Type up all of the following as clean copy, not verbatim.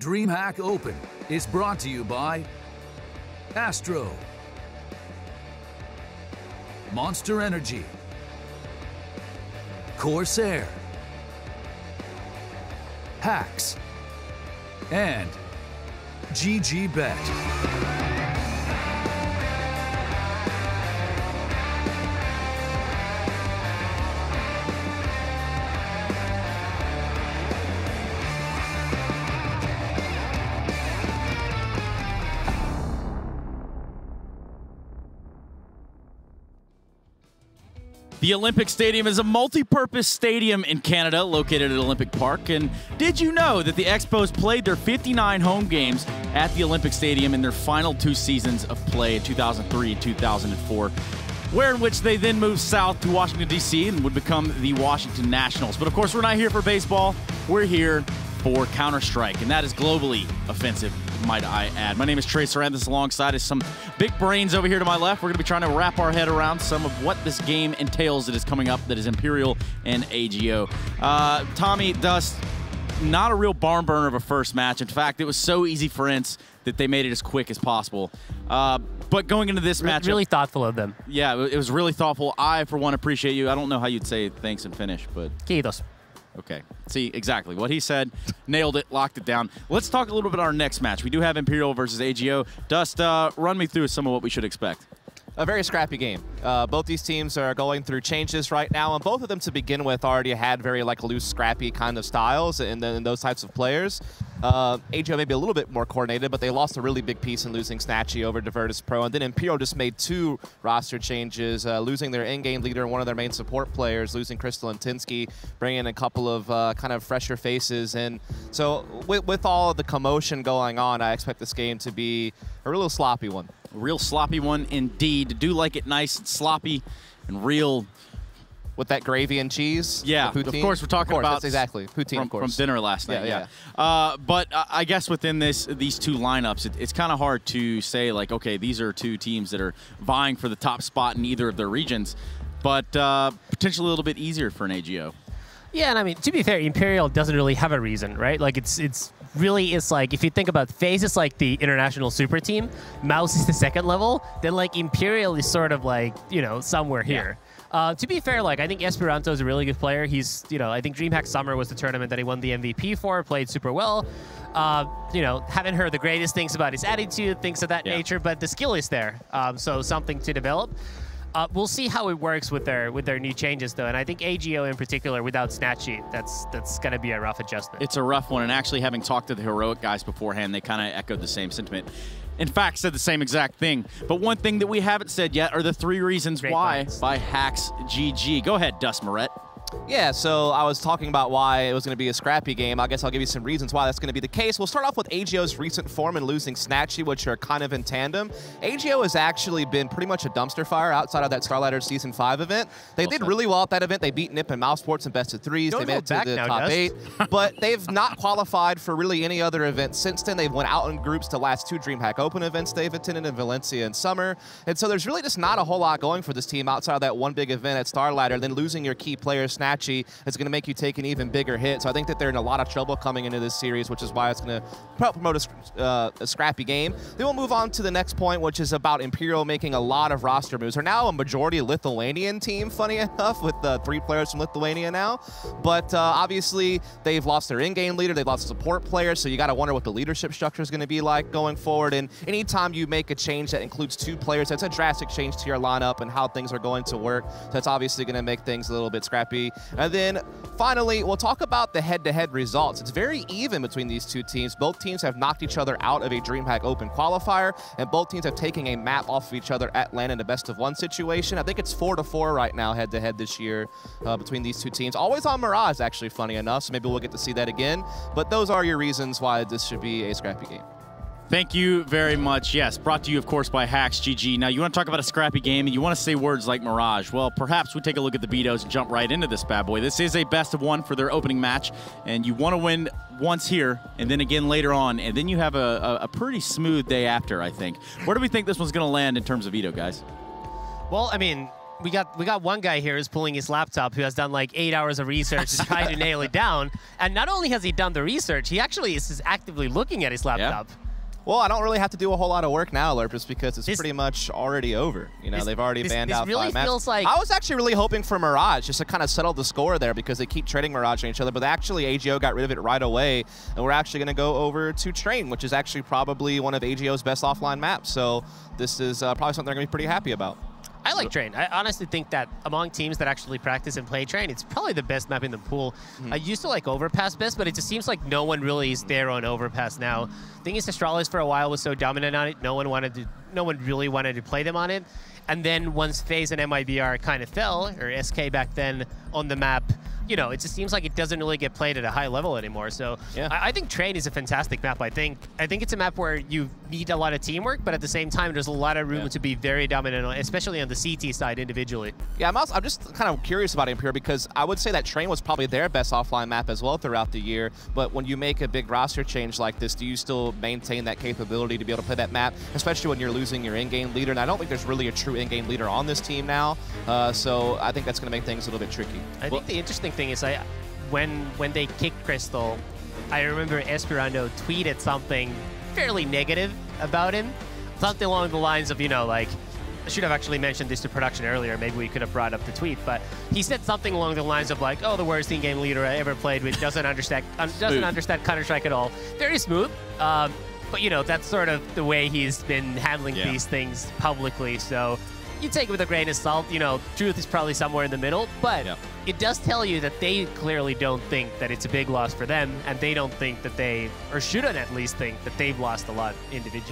DreamHack Open is brought to you by Astro, Monster Energy, Corsair, Hacks, and GGBet. The Olympic Stadium is a multi-purpose stadium in Canada located at Olympic Park. And did you know that the Expos played their 59 home games at the Olympic Stadium in their final 2 seasons of play in 2003 and 2004, in which they then moved south to Washington, D.C. and would become the Washington Nationals. But of course, we're not here for baseball. We're here for Counter-Strike, and that is globally offensive, might I add. My name is Trey Saranthus. Alongside is some big brains over here to my left. We're going to be trying to wrap our head around some of what this game entails that is coming up, that is Imperial and AGO. Tommy, Dust, not a real barn burner of a first match. In fact, it was so easy for Ince that they made it as quick as possible. But going into this match, really thoughtful of them. Yeah, it was really thoughtful. I, for one, appreciate you. I don't know how you'd say thanks and finish, but... Kiitos. Okay. See, exactly what he said. Nailed it. Locked it down. Let's talk a little bit about our next match. We do have Imperial versus AGO. Dust, run me through some of what we should expect. A very scrappy game. Both these teams are going through changes right now, and both of them to begin with already had very loose, scrappy kind of styles and those types of players. AGO may be a little bit more coordinated, but they lost a really big piece in losing Snatchy over to Virtus Pro, and then Imperial just made 2 roster changes, losing their in-game leader and one of their main support players, losing Crystal and Tinsky, bringing in a couple of kind of fresher faces. And so with all of the commotion going on, I expect this game to be a real sloppy one. A real sloppy one indeed. Do like it nice and sloppy and real. With that gravy and cheese? Yeah, of course we're talking about... That's exactly. Poutine, of course. From dinner last night, yeah. But I guess within these 2 lineups, it's kind of hard to say, okay, these are 2 teams that are vying for the top spot in either of their regions, but potentially a little bit easier for an AGO. Yeah, and I mean, to be fair, Imperial doesn't really have a reason, right? It's like, if you think about FaZe is like the international super team, Mouse is the 2nd level, then Imperial is sort of somewhere here. To be fair, I think Esperanto is a really good player. He's, I think DreamHack Summer was the tournament that he won the MVP for, played super well. Haven't heard the greatest things about his attitude, things of that nature, but the skill is there. So something to develop. We'll see how it works with their new changes, though. And I think AGO in particular, without Snatchy, that's going to be a rough adjustment. It's a rough one. And actually, having talked to the Heroic guys beforehand, they kind of echoed the same sentiment. In fact, said the same exact thing. But one thing that we haven't said yet are the 3 reasons why by Hacks GG. Go ahead, Dust Moret. Yeah, so I was talking about why it was going to be a scrappy game. I guess I'll give you some reasons why that's going to be the case. We'll start off with AGO's recent form and losing Snatchy, which are kind of in tandem. AGO has actually been pretty much a dumpster fire outside of that Starlighter Season 5 event. They did really well at that event. They beat NIP and Mousesports in best of 3s. They made it to the top 8. But they've not qualified for really any other event since then. They've went out in groups to last 2 DreamHack Open events they've attended in Valencia and Summer. And so there's really just not a whole lot going for this team outside of that one big event at Starlighter. Then losing your key player, Snatchy, is going to make you take an even bigger hit. So I think that they're in a lot of trouble coming into this series, which is why it's going to promote a scrappy game. Then we'll move on to the next point, which is about Imperial making a lot of roster moves. They're now a majority Lithuanian team, funny enough, with 3 players from Lithuania now. But obviously, they've lost their in-game leader. They've lost support players, so you got to wonder what the leadership structure is going to be like going forward. And anytime you make a change that includes 2 players, that's a drastic change to your lineup and how things are going to work. So that's obviously going to make things a little bit scrappy. And then finally, we'll talk about the head-to-head results. It's very even between these 2 teams. Both teams have knocked each other out of a DreamHack Open qualifier, and both teams have taken a map off of each other at LAN in a best-of-1 situation. I think it's 4-4 right now head-to-head this year between these 2 teams. Always on Mirage, actually, funny enough, so maybe we'll get to see that again. But those are your reasons why this should be a scrappy game. Thank you very much. Yes, brought to you, of course, by Hacks GG. Now, you want to talk about a scrappy game, and you want to say words like Mirage. Well, perhaps we take a look at the Betos and jump right into this bad boy. This is a best-of-1 for their opening match, and you want to win once here, and then again later on, and then you have a pretty smooth day after, I think. Where do we think this one's going to land in terms of veto, guys? Well, I mean, we got one guy here who's pulling his laptop who has done like 8 hours of research to try to nail it down. And not only has he done the research, he actually is actively looking at his laptop. Yeah. Well, I don't really have to do a whole lot of work now, Lurpus, because it's pretty much already over. You know, they've already banned out really 5 maps. feels like I was actually really hoping for Mirage just to kind of settle the score there because they keep trading Mirage on each other, but actually AGO got rid of it right away, and we're actually going to go over to Train, which is actually probably one of AGO's best offline maps. So this is probably something they're going to be pretty happy about. I like Train. I honestly think that among teams that actually practice and play Train, it's probably the best map in the pool. I used to like Overpass best, but it just seems like no one really is there on Overpass now. Thing is, Astralis for a while was so dominant on it, no one really wanted to play them on it. And then once FaZe and MIBR kind of fell, or SK back then on the map, you know, it just seems like it doesn't really get played at a high level anymore. So yeah. I think Train is a fantastic map. I think it's a map where you need a lot of teamwork, but at the same time, there's a lot of room to be very dominant, especially on the CT side individually. Yeah, I'm just kind of curious about Imperial because I would say that Train was probably their best offline map as well throughout the year. But when you make a big roster change like this, do you still maintain that capability to be able to play that map, especially when you're losing your in-game leader? And I don't think there's really a true in-game leader on this team now. So I think that's going to make things a little bit tricky. I think the interesting thing is when they kicked Crystal, I remember Esperanto tweeted something fairly negative about him. Something along the lines of, you know, like, I should have actually mentioned this to production earlier. Maybe we could have brought up the tweet, but he said something along the lines of like, "Oh, the worst in-game leader I ever played with, doesn't understand Counter-Strike at all." Very smooth, but you know that's sort of the way he's been handling these things publicly. So you take it with a grain of salt. You know, truth is probably somewhere in the middle, but it does tell you that they clearly don't think that it's a big loss for them, and they don't think that they, or shouldn't at least think, that they've lost a lot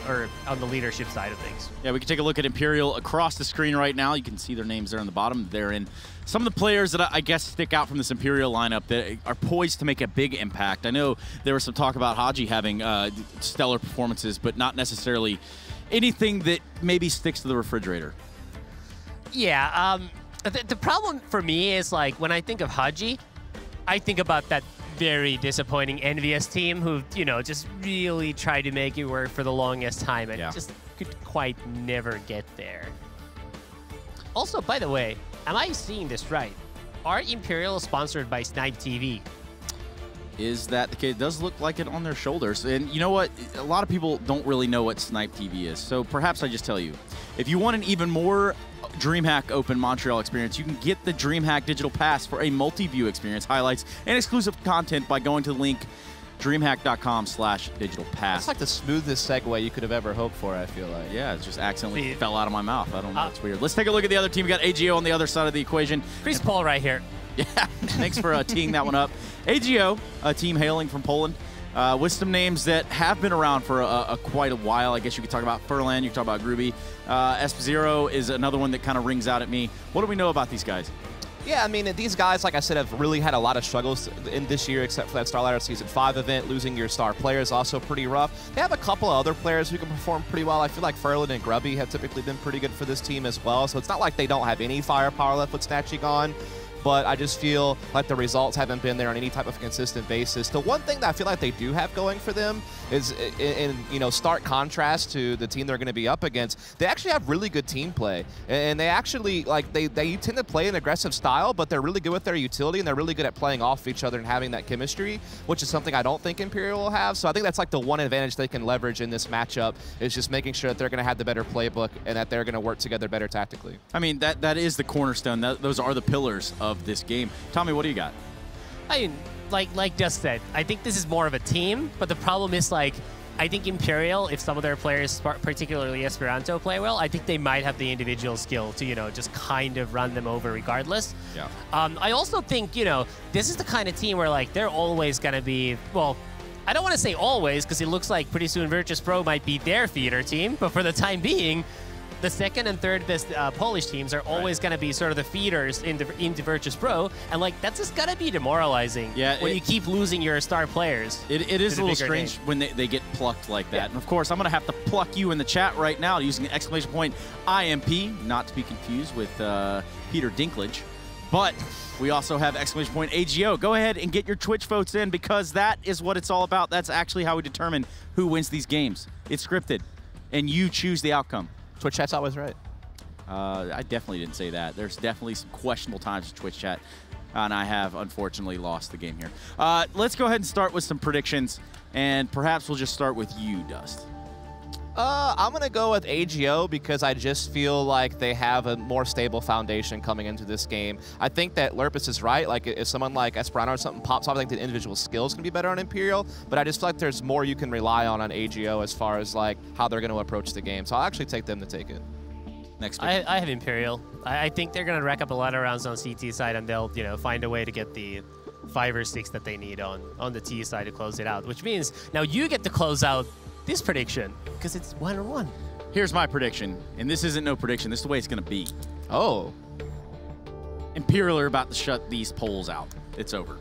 or on the leadership side of things. Yeah, we can take a look at Imperial across the screen right now. You can see their names there on the bottom. They're in some of the players that I guess stick out from this Imperial lineup that are poised to make a big impact. I know there was some talk about Haji having stellar performances, but not necessarily anything that maybe sticks to the refrigerator. Yeah, the problem for me is, like, when I think of Haji, I think about that very disappointing Envious team who, you know, just really tried to make it work for the longest time and just could quite never get there. Also, by the way, am I seeing this right? Are Imperial sponsored by Snipe TV? Is that the case? It does look like it on their shoulders. And you know what? A lot of people don't really know what Snipe TV is. So perhaps I just tell you. If you want an even more DreamHack Open Montreal experience, you can get the DreamHack Digital Pass for a multi-view experience, highlights, and exclusive content by going to the link dreamhack.com/digitalpass. That's like the smoothest segue you could have ever hoped for, I feel like. Yeah, it just accidentally fell out of my mouth. I don't know. It's weird. Let's take a look at the other team. We got AGO on the other side of the equation. Chris Paul right here. Yeah, thanks for teeing that one up. AGO, a team hailing from Poland, with some names that have been around for quite a while. I guess you could talk about Furlan, you could talk about Groovy. Esp0 is another one that kind of rings out at me. What do we know about these guys? Yeah, I mean, these guys, like I said, have really had a lot of struggles in this year, except for that Starlighter Season 5 event. Losing your star player is also pretty rough. They have a couple of other players who can perform pretty well. I feel like Furlan and Grubby have typically been pretty good for this team as well, so it's not like they don't have any firepower left with Snatchy gone. But I just feel like the results haven't been there on any type of consistent basis. The one thing that I feel like they do have going for them is, in you know, stark contrast to the team they're going to be up against, they actually have really good team play. And they actually, like, they tend to play an aggressive style, but they're really good with their utility, and they're really good at playing off each other and having that chemistry, which is something I don't think Imperial will have. So I think that's like the one advantage they can leverage in this matchup, is just making sure that they're going to have the better playbook and that they're going to work together better tactically. I mean, that is the cornerstone. Those are the pillars of this game. Tommy, what do you got? I mean, like just said, I think this is more of a team, but the problem is, like, I think Imperial, if some of their players, particularly Esperanto, play well, I think they might have the individual skill to, you know, just kind of run them over regardless. Yeah. I also think, you know, this is the kind of team where, like, they're always going to be, well, I don't want to say always, because it looks like pretty soon Virtus Pro might be their feeder team, but for the time being, the second and third best Polish teams are always going to be sort of the feeders into Virtus Pro, and like that's just going to be demoralizing when you keep losing your star players. It is a little strange when they get plucked like that. And of course, I'm going to have to pluck you in the chat right now using the exclamation point IMP, not to be confused with Peter Dinklage. But we also have exclamation point AGO. Go ahead and get your Twitch votes in, because that is what it's all about. That's actually how we determine who wins these games. It's scripted, and you choose the outcome. Twitch chat's always right. I definitely didn't say that. There's definitely some questionable times in Twitch chat, and I have unfortunately lost the game here. Let's go ahead and start with some predictions, and perhaps we'll just start with you, Dust. I'm going to go with AGO because I just feel like they have a more stable foundation coming into this game. I think that Lurpus is right. Like, if someone like Esperanto or something pops off, I think the individual skills can be better on Imperial, but I just feel like there's more you can rely on AGO as far as, like, how they're going to approach the game. So I'll actually take them to take it. Next I have Imperial. I think they're going to rack up a lot of rounds on CT side, and they'll find a way to get the 5 or 6 that they need on the T side to close it out, which means now you get to close out this prediction because it's 1-1. Here's my prediction, and this isn't no prediction. This is the way it's going to be. Oh. Imperial are about to shut these polls out. It's over.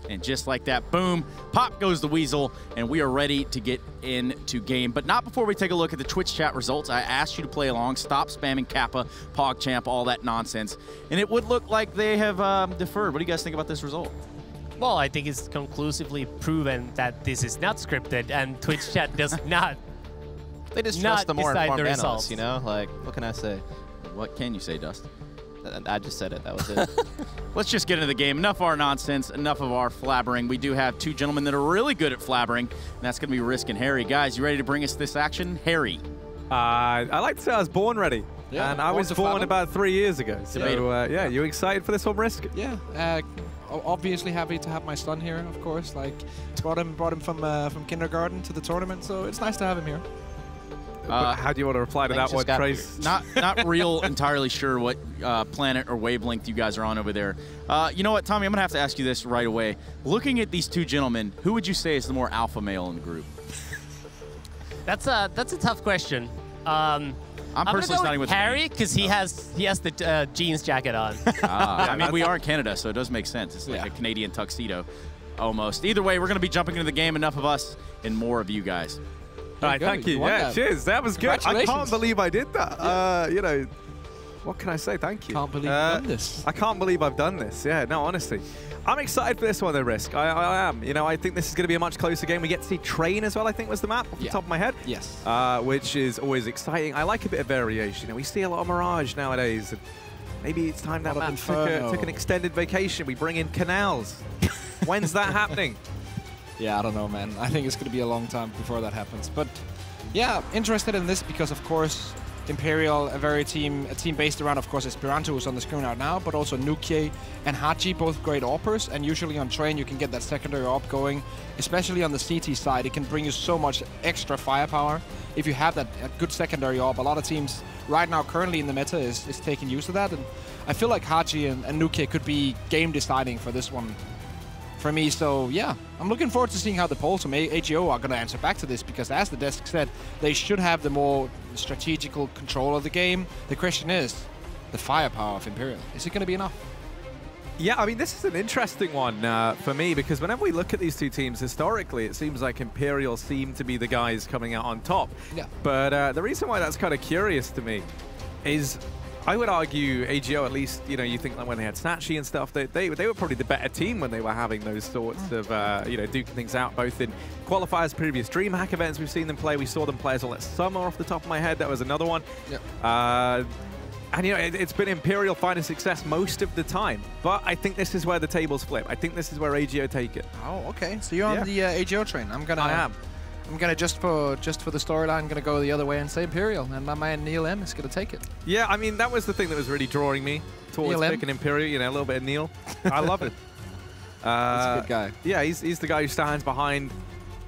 And just like that, boom, pop goes the weasel, and we are ready to get into game. But not before we take a look at the Twitch chat results. I asked you to play along, stop spamming Kappa, PogChamp, all that nonsense. And it would look like they have deferred. What do you guys think about this result? Well, I think it's conclusively proven that this is not scripted, and Twitch chat does not. They just trust the more informed results. analysts, you know? Like, what can I say? What can you say, Dust? I just said it. That was it. Let's just get into the game. Enough of our nonsense, enough of our flabbering. We do have 2 gentlemen that are really good at flabbering, and that's going to be Risk and Harry. Guys, you ready to bring us this action? Harry. I like to say I was born ready. Yeah, and I was born about 3 years ago. So, yeah, you excited for this one, Risk? Yeah. Obviously happy to have my son here, of course. Like, brought him from kindergarten to the tournament, so it's nice to have him here. How do you want to reply to that one, Trace? Not real entirely sure what planet or wavelength you guys are on over there. You know what, Tommy, I'm going to have to ask you this right away. Looking at these 2 gentlemen, who would you say is the more alpha male in the group? That's a tough question. I'm personally starting with Harry because he has the jeans jacket on. I mean, we are in Canada, so it does make sense. It's like a Canadian tuxedo, almost. Either way, we're going to be jumping into the game. Enough of us and more of you guys. All right, thank you. Yeah, cheers. That was good. I can't believe I did that. You know, what can I say? Thank you. Can't believe you've done this. I can't believe I've done this. Yeah, no, honestly. I'm excited for this one, though, Risk. I am. You know, I think this is going to be a much closer game. We get to see Train as well, I think was the map off the top of my head. Yes. Which is always exciting. I like a bit of variation. You know, we see a lot of Mirage nowadays. And maybe it's time that map took an extended vacation. We bring in Canals. When's that happening? Yeah, I don't know, man. I think it's going to be a long time before that happens. But yeah, interested in this because, of course, Imperial, a team based around, of course, Esperanto, who's on the screen right now, but also Nuke and Hachi, both great AWPers. And usually on Train, you can get that secondary AWP going, especially on the CT side. It can bring you so much extra firepower if you have that good secondary AWP. A lot of teams right now, currently in the meta, is taking use of that. And I feel like Hachi and Nuke could be game deciding for this one for me. So yeah, I'm looking forward to seeing how the polls from AGO are going to answer back to this, because as the desk said, they should have the more strategical control of the game. The question is the firepower of Imperial. Is it going to be enough? Yeah, I mean, this is an interesting one for me, because whenever we look at these 2 teams historically, it seems like Imperial seem to be the guys coming out on top. Yeah. But the reason why that's kind of curious to me is, I would argue AGO, at least, you know, you think like when they had Snatchy and stuff, they were probably the better team when they were having those sorts of, you know, duking things out, both in qualifiers, previous DreamHack events we've seen them play. We saw them play as well at Summer off the top of my head. That was another one. Yep. And, you know, it's been Imperial finding success most of the time. But I think this is where the tables flip. I think this is where AGO take it. Oh, okay. So you're on the AGO train. I am. I'm gonna just for the storyline, gonna go the other way and say Imperial, and my man Neil M is gonna take it. Yeah, I mean that was the thing that was really drawing me towards picking Imperial. You know, a little bit of Neil. I love it. He's a good guy. Yeah, he's the guy who stands behind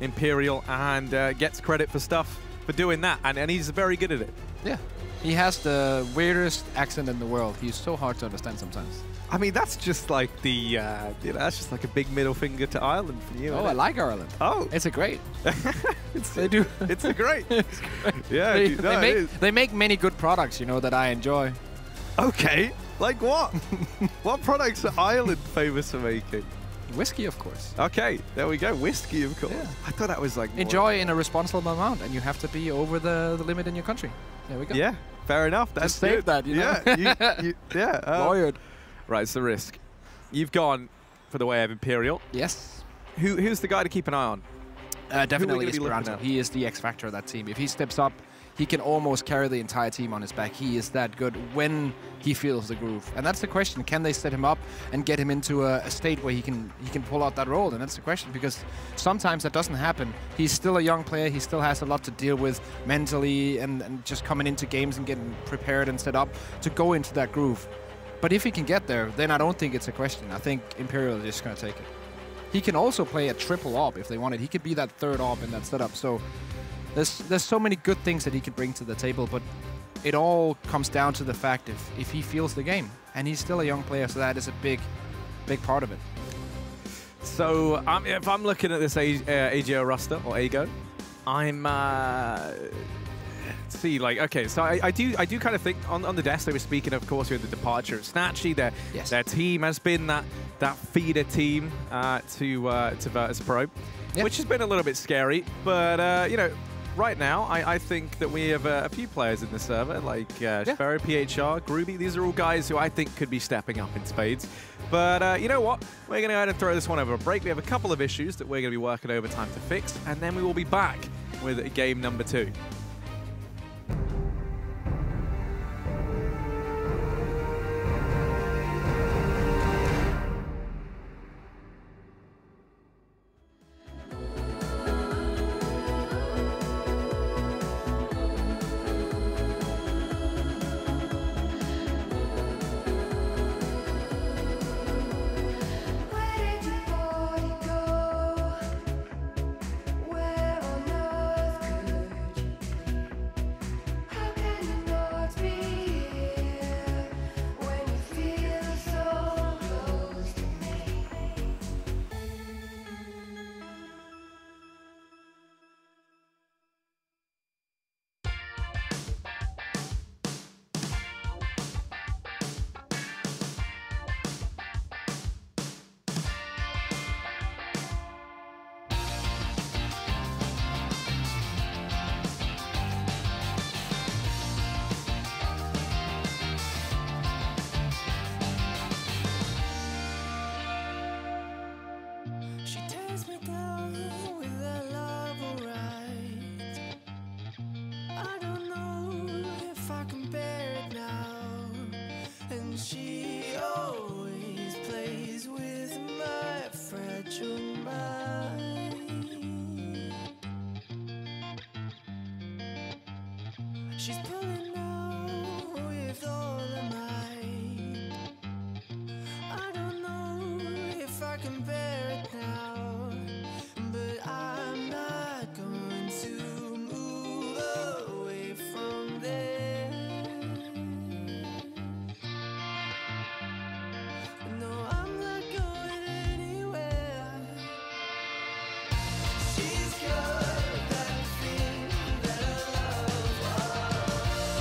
Imperial and gets credit for stuff for doing that, and he's very good at it. Yeah, he has the weirdest accent in the world. He's so hard to understand sometimes. I mean, that's just like the, you know, that's just like a big middle finger to Ireland from you. Oh, I like Ireland. Oh. It's a great. They do. It's a great. It's great. Yeah. They make many good products, you know, that I enjoy. Okay. Like what? What products are Ireland famous for making? Whiskey, of course. Okay, there we go. Whiskey, of course. Yeah. I thought that was like... Enjoy in a responsible amount, and you have to be over the limit in your country. There we go. Yeah, fair enough. That's save that, you know? Yeah. Lawyered. Right, it's the Risk. You've gone for the way of Imperial. Yes. Who's the guy to keep an eye on? Definitely Esperanto. He is the X factor of that team. If he steps up, he can almost carry the entire team on his back. He is that good when he feels the groove. And that's the question. Can they set him up and get him into a state where he can pull out that role? And that's the question, because sometimes that doesn't happen. He's still a young player. He still has a lot to deal with mentally and just coming into games and getting prepared and set up to go into that groove. But if he can get there, then I don't think it's a question. I think Imperial is just going to take it. He can also play a triple AWP if they wanted. He could be that third AWP in that setup. So there's so many good things that he can bring to the table, but it all comes down to the fact if he feels the game. And he's still a young player, so that is a big part of it. So if I'm looking at this AGO roster, or AGO, I'm... see, like, okay, so I do kind of think on the desk they were speaking, of course, with the departure of Snatchy. Their team has been that feeder team to Virtus Pro, which has been a little bit scary. But you know, right now I think that we have a few players in the server like Sparrow, PHR, Groovy. These are all guys who I think could be stepping up in spades. But you know what? We're going to go ahead and throw this one over a break. We have a couple of issues that we're going to be working overtime to fix, and then we will be back with game number 2. She's pulling out with all her might. I don't know if I can bear it now, but I'm not going to move away from there. No, I'm not going anywhere. She's got that thing that I love.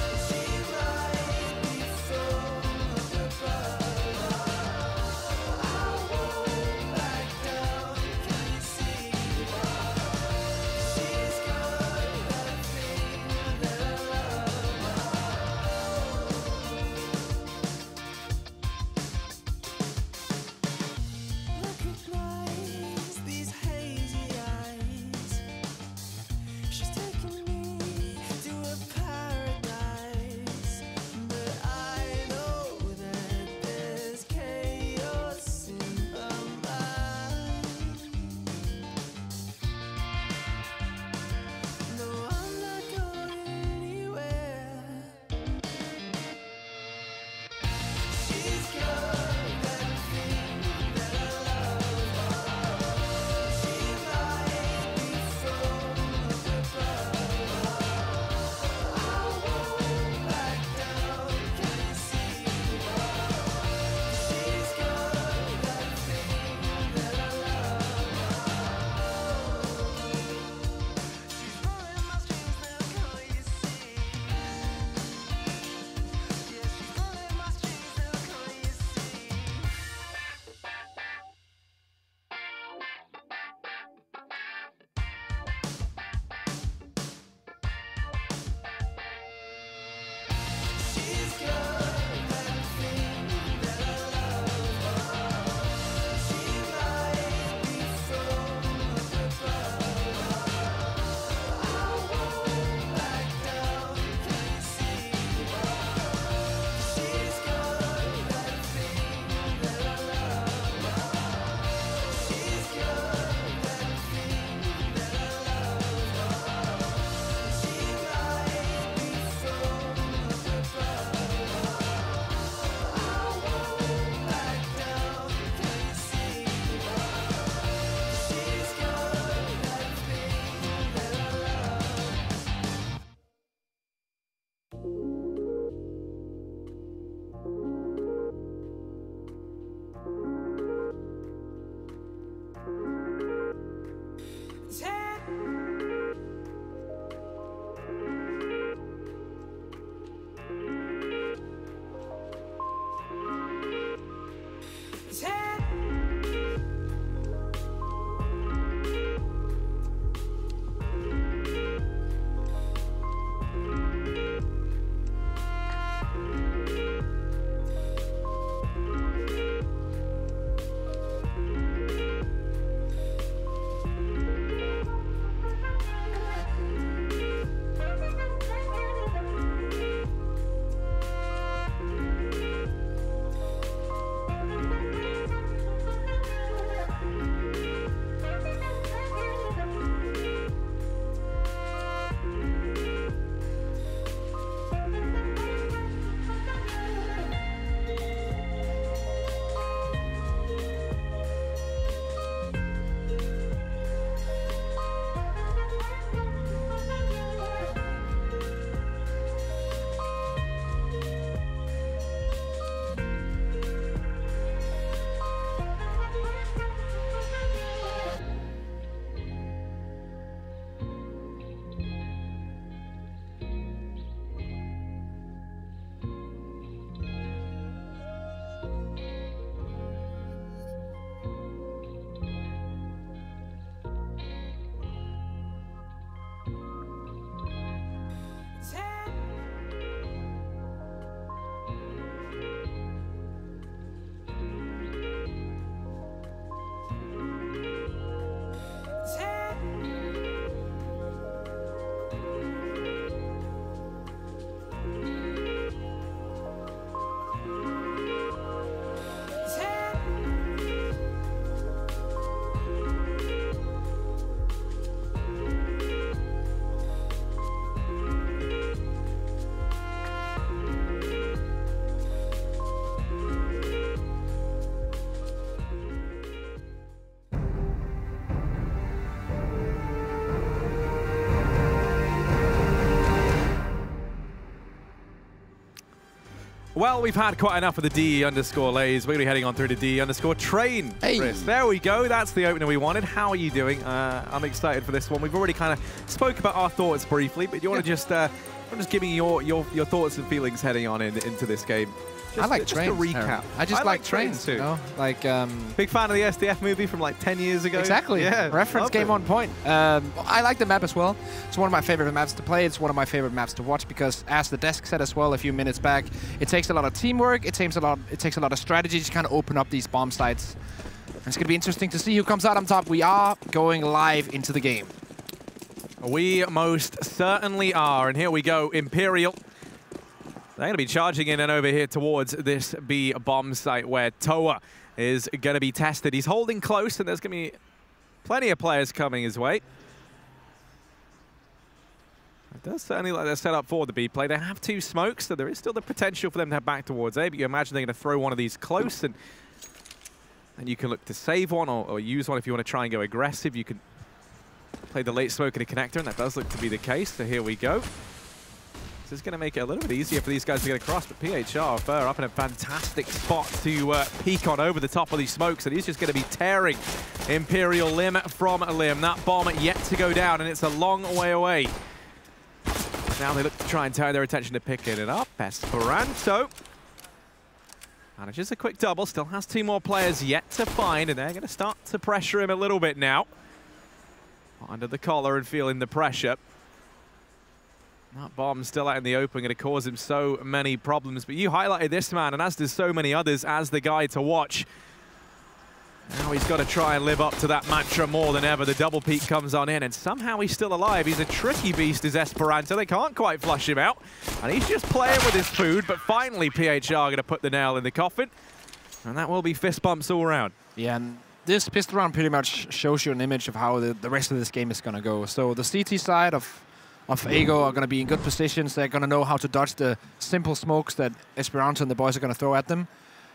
Well, we've had quite enough of the D_lays. We're going to be heading on through to D_train. Hey. Chris, there we go. That's the opener we wanted. How are you doing? I'm excited for this one. We've already kind of spoke about our thoughts briefly, but you want to just give me your thoughts and feelings heading on into this game. I like just trains. to recap. Aaron. I just like trains too. You know? Like big fan of the SDF movie from like 10 years ago. exactly. Yeah, Reference love game it. on point. I like the map as well. It's one of my favorite maps to play. It's one of my favorite maps to watch because, as the desk said as well a few minutes back, it takes a lot of teamwork. It takes a lot of strategy to kind of open up these bomb sites. And it's going to be interesting to see who comes out on top. We are going live into the game. We most certainly are. And here we go, Imperial. They're going to be charging in and over here towards this B bomb site where Toa is going to be tested. He's holding close, and there's going to be plenty of players coming his way. It does certainly like they're set up for the B play. They have 2 smokes, so there is still the potential for them to head back towards A, but you imagine they're going to throw one of these close, and you can look to save one or use one if you want to try and go aggressive. You can play the late smoke in a connector, and that does look to be the case, so here we go. This is going to make it a little bit easier for these guys to get across, but PHR Fur up in a fantastic spot to peek on over the top of these smokes, and he's just going to be tearing Imperial limb from limb. That bomb yet to go down, and it's a long way away. Now they look to try and turn their attention to picking it up. Esperanto manages a quick double, still has 2 more players yet to find, and they're going to start to pressure him a little bit now. Under the collar and feeling the pressure. That bomb still out in the open, going to cause him so many problems. But you highlighted this man, and as does so many others, as the guy to watch. Now he's got to try and live up to that mantra more than ever. The double peak comes on in, and somehow he's still alive. He's a tricky beast, is Esperanto. They can't quite flush him out. And he's just playing with his food, but finally PHR going to put the nail in the coffin. And that will be fist bumps all around. Yeah, and this pistol round pretty much shows you an image of how the rest of this game is going to go. So the CT side of Ego are going to be in good positions. They're going to know how to dodge the simple smokes that Esperanto and the boys are going to throw at them.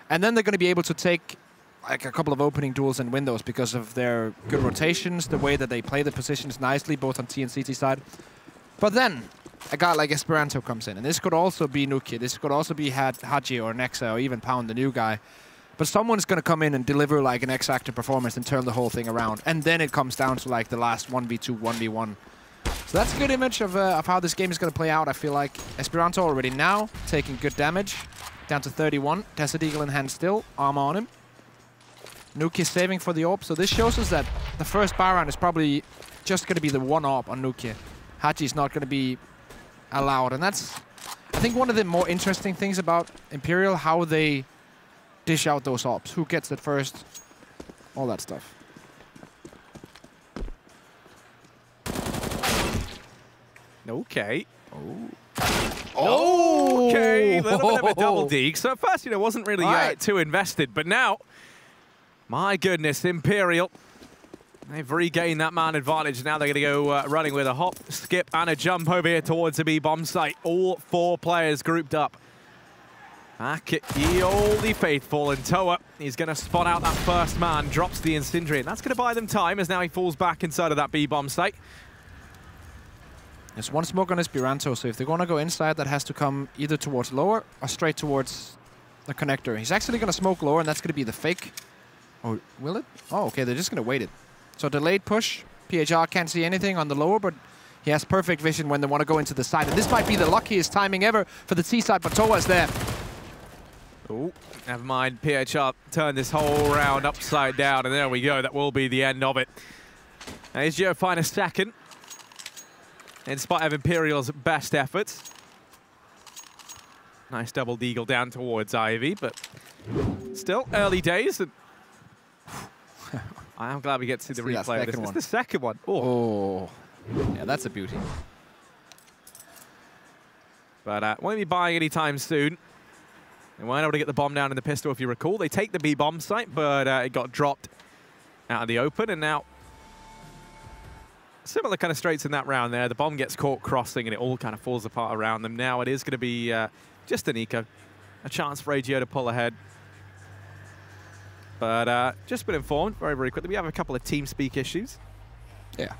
And then they're going to be able to take like a couple of opening duels and win those because of their good rotations, the way that they play the positions nicely, both on T and CT side. But then a guy like Esperanto comes in, and this could also be Nuki, this could also be Haji or Nexa or even Pound, the new guy. But someone's going to come in and deliver like an X-Factor performance and turn the whole thing around. And then it comes down to like the last 1v2, 1v1. So that's a good image of how this game is going to play out. I feel like Esperanto already now taking good damage. Down to 31. Desert Eagle in hand still. Armor on him. Nuki is saving for the AWP. So this shows us that the first bar round is probably just going to be the one AWP on Nuki. Haji's not going to be allowed. And that's, I think, one of the more interesting things about Imperial, how they dish out those AWPs. Who gets it first? All that stuff. Okay. Oh. Okay, a little bit of a double deke. So at first, wasn't really too invested, but now, my goodness, Imperial, they've regained that man advantage. Now they're going to go running with a hop, skip, and a jump over here towards the B-bomb site. All 4 players grouped up. Back at the oldie faithful, and Toa, he's going to spot out that first man, drops the Incendiary, and that's going to buy them time as now he falls back inside of that B-bomb site. There's one smoke on Esperanto, so if they're going to go inside, that has to come either towards lower or straight towards the connector. He's actually going to smoke lower, and that's going to be the fake. Oh, will it? Oh, okay, they're just going to wait it. So delayed push. PHR can't see anything on the lower, but he has perfect vision when they want to go into the side. And this might be the luckiest timing ever for the T side, but Toa is there. Oh, never mind. PHR turned this whole round upside down, and there we go. That will be the end of it. Now, here's Joe find a second. In spite of Imperial's best efforts. Nice double deagle down towards Ivy, but still early days. And I am glad we get to see the replay of this. It's the second one. Oh, yeah, that's a beauty. But won't be buying anytime soon. They weren't able to get the bomb down in the pistol, if you recall. They take the B bomb site, but it got dropped out of the open, and now similar kind of straights in that round there. The bomb gets caught crossing, and it all kind of falls apart around them. Now it is going to be just an eco. A chance for AGO to pull ahead. But just been informed very, very quickly. We have a couple of TeamSpeak issues. Yeah.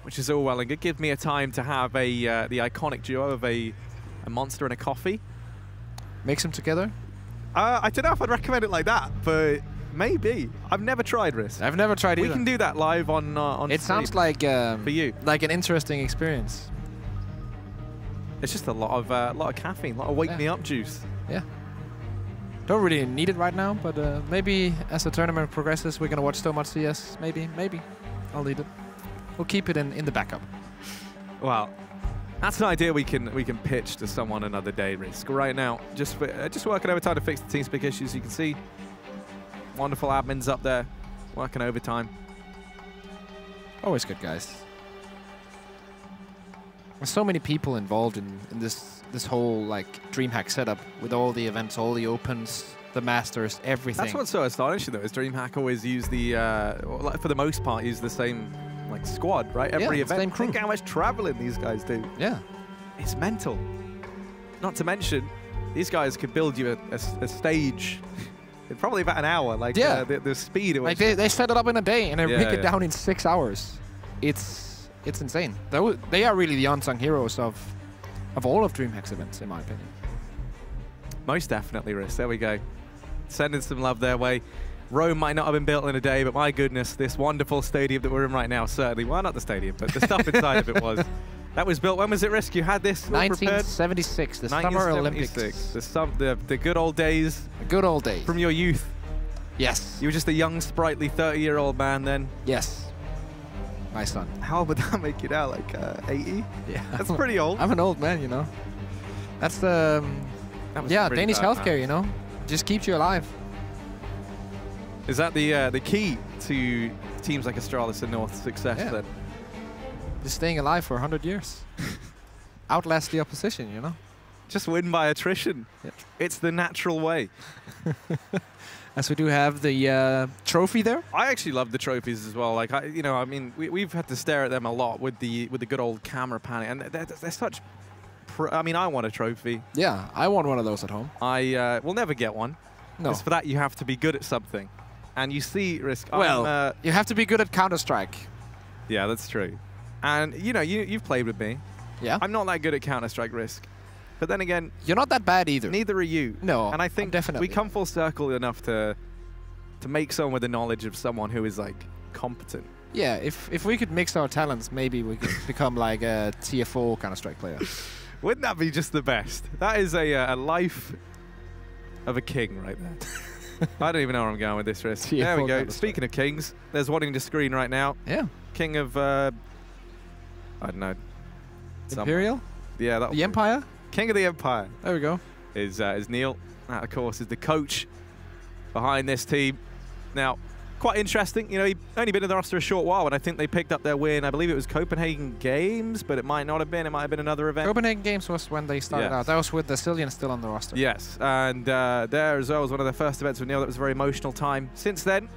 Which is all well and good. Give me a time to have the iconic duo of a monster and a coffee. Mix them together? I don't know if I'd recommend it like that, but maybe. I've never tried Risk. I've never tried either. We can do that live on It stream sounds like for you. like an interesting experience. It's just a lot of caffeine, a lot of wake me up juice. Yeah. Don't really need it right now, but maybe as the tournament progresses, we're gonna watch so much CS. Maybe I'll need it. We'll keep it in the backup. Well, that's an idea we can pitch to someone another day. Risk right now, just working overtime to fix the TeamSpeak issues. You can see wonderful admins up there working overtime. Always good, guys. There's so many people involved in this whole like DreamHack setup with all the events, all the opens, the masters, everything. That's what's so astonishing though, is DreamHack always use the for the most part use the same like squad, right? Every event. Same crew. Think how much traveling these guys do. Yeah. It's mental. Not to mention, these guys could build you a stage in probably about an hour. Like the speed. It was like they set it up in a day and they break it yeah. down in 6 hours. It's insane. They are really the unsung heroes of all of DreamHack's events, in my opinion. Most definitely, Risk. There we go. Sending some love their way. Rome might not have been built in a day, but my goodness, this wonderful stadium that we're in right now, certainly. Well, not the stadium, but the stuff inside of it was. That was built. When was it, Risk? You had this all prepared? 1976, the Summer Olympics. The good old days. The good old days. From your youth. Yes. You were just a young, sprightly 30-year-old man then. Yes. My son. How would that make you now? Like 80? Yeah. That's pretty old. I'm an old man, you know. That's the Danish healthcare, you know. Just keeps you alive. Is that the key to teams like Astralis and North's success then? Just staying alive for 100 years. Outlast the opposition, you know. Just win by attrition. Yep. It's the natural way. As we do have the trophy there. I actually love the trophies as well. Like I mean, we've had to stare at them a lot with the good old camera panning, and they're such. I mean, I want a trophy. Yeah, I want one of those at home. I will never get one. No. Because for that you have to be good at something, and you see, Risk. Well, you have to be good at Counter-Strike. Yeah, that's true. And you've played with me. Yeah. I'm not that good at Counter-Strike, Risk. But then again, you're not that bad either. Neither are you. No, and I think definitely. we come full circle enough to make someone with the knowledge of someone who is like competent. Yeah, if we could mix our talents, maybe we could become like a tier 4 Counter-Strike player. Wouldn't that be just the best? That is a life of a king right there. I don't even know where I'm going with this, Risk. There we go. Speaking of kings, there's one in the screen right now. Yeah. King of, I don't know. Imperial? Yeah. The Empire? King of the Empire. There we go. Is Neil. That, of course, is the coach behind this team. Now, quite interesting. You know, he'd only been in the roster a short while, and I think they picked up their win. I believe it was Copenhagen Games, but it might not have been. It might have been another event. Copenhagen Games was when they started out. That was with the Cillian still on the roster. Yes, and there as well was one of their first events with Neil. That was a very emotional time. Since then,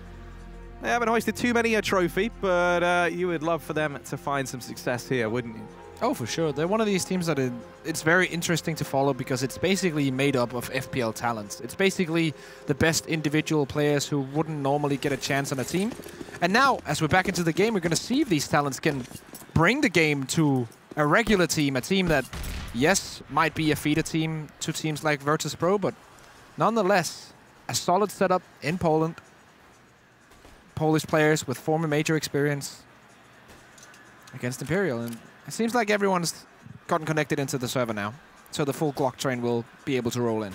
they haven't hoisted too many a trophy, but you would love for them to find some success here, wouldn't you? Oh, for sure. They're one of these teams that it's very interesting to follow because it's basically made up of FPL talents. It's basically the best individual players who wouldn't normally get a chance on a team. And now, as we're back into the game, we're going to see if these talents can bring the game to a regular team, a team that, yes, might be a feeder team to teams like Virtus Pro, but nonetheless, a solid setup in Poland. Polish players with former major experience against Imperial. And it seems like everyone's gotten connected into the server now, so the full Glock train will be able to roll in.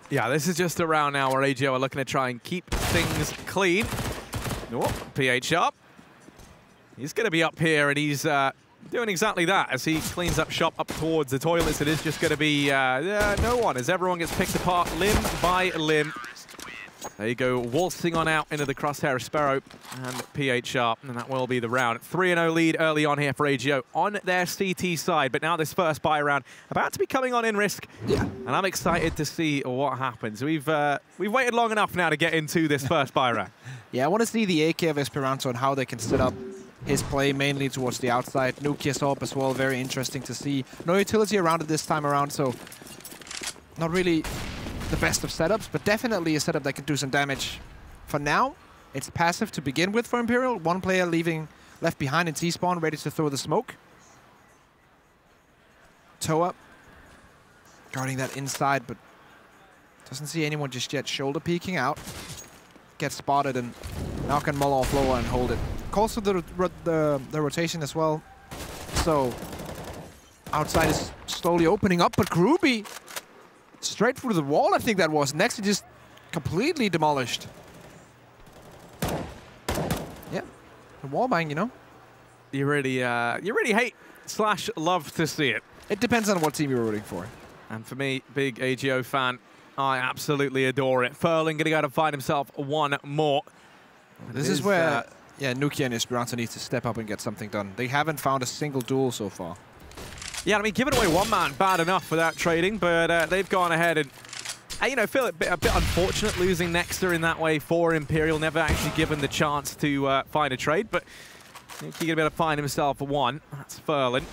Yeah, this is just a round now where AGO are looking to try and keep things clean. Oh, PH up. He's going to be up here, and he's doing exactly that as he cleans up shop up towards the toilets. It is just going to be no one as everyone gets picked apart limb by limb. There you go, waltzing on out into the crosshair of Sparrow and PH Sharp, and that will be the round. 3-0 lead early on here for AGO on their CT side, but now this first buy round about to be coming on in Risk. Yeah. And I'm excited to see what happens. We've waited long enough now to get into this first buy round. Yeah, I want to see the AK of Esperanto and how they can set up his play mainly towards the outside. Nukia's up as well, very interesting to see. No utility around it this time around, so not really the best of setups, but definitely a setup that can do some damage. For now, it's passive to begin with for Imperial. One player left behind in T-spawn, ready to throw the smoke. Toe up. Guarding that inside, but doesn't see anyone just yet. Shoulder peeking out. Gets spotted, and now can mull off lower and hold it. Calls for the rotation as well. So outside is slowly opening up, but Groovy straight through the wall, I think that was. Next, he just completely demolished. Yeah, the wall bang, you know. You really hate / love to see it. It depends on what team you're rooting for. And for me, big AGO fan, I absolutely adore it. Furling going to go to find himself one more. This is where, yeah, Nuki and Esperanto need to step up and get something done. They haven't found a single duel so far. Yeah, I mean, giving away one man, bad enough without trading, but they've gone ahead and, you know, feel a bit unfortunate losing Nexter in that way for Imperial. Never actually given the chance to find a trade, but Nuki going to be able to find himself one. That's Furlan.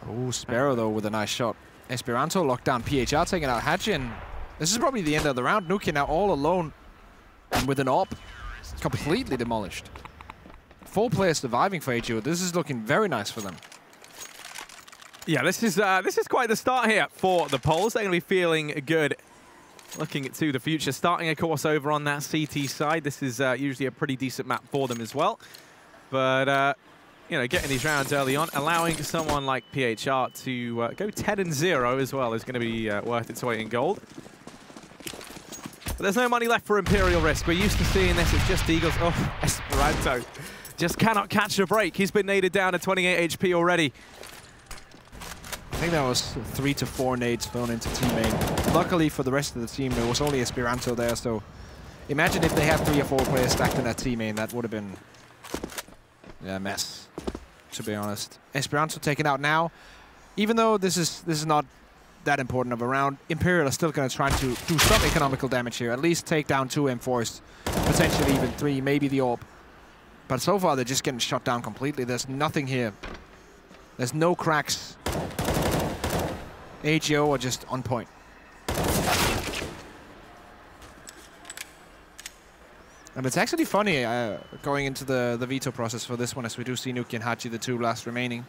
Oh, Sparrow, though, with a nice shot. Esperanto locked down PHR, taking out Haji, and this is probably the end of the round. Nuki now all alone and with an AWP. Completely demolished. 4 players surviving for AGO. This is looking very nice for them. Yeah, this is quite the start here for the Poles. They're going to be feeling good looking to the future. Starting, of course, over on that CT side. This is usually a pretty decent map for them as well. But, you know, getting these rounds early on, allowing someone like PHR to go 10-0 as well is going to be worth its weight in gold. But there's no money left for Imperial Risk. We're used to seeing this. It's just Eagles. Oh, Esperanto just cannot catch a break. He's been naded down to 28 HP already. I think that was 3 to 4 nades thrown into team main. Luckily for the rest of the team, there was only Esperanto there, so imagine if they had 3 or 4 players stacked in that team main. That would have been a mess, to be honest. Esperanto taken out now. Even though this is not that important of a round, Imperial are still going to try to do some economical damage here. At least take down 2 M4s, potentially even 3, maybe the AWP. But so far, they're just getting shut down completely. There's nothing here. There's no cracks. AGO are just on point. And it's actually funny going into the veto process for this one, as we do see Nuki and Haji, the 2 last remaining,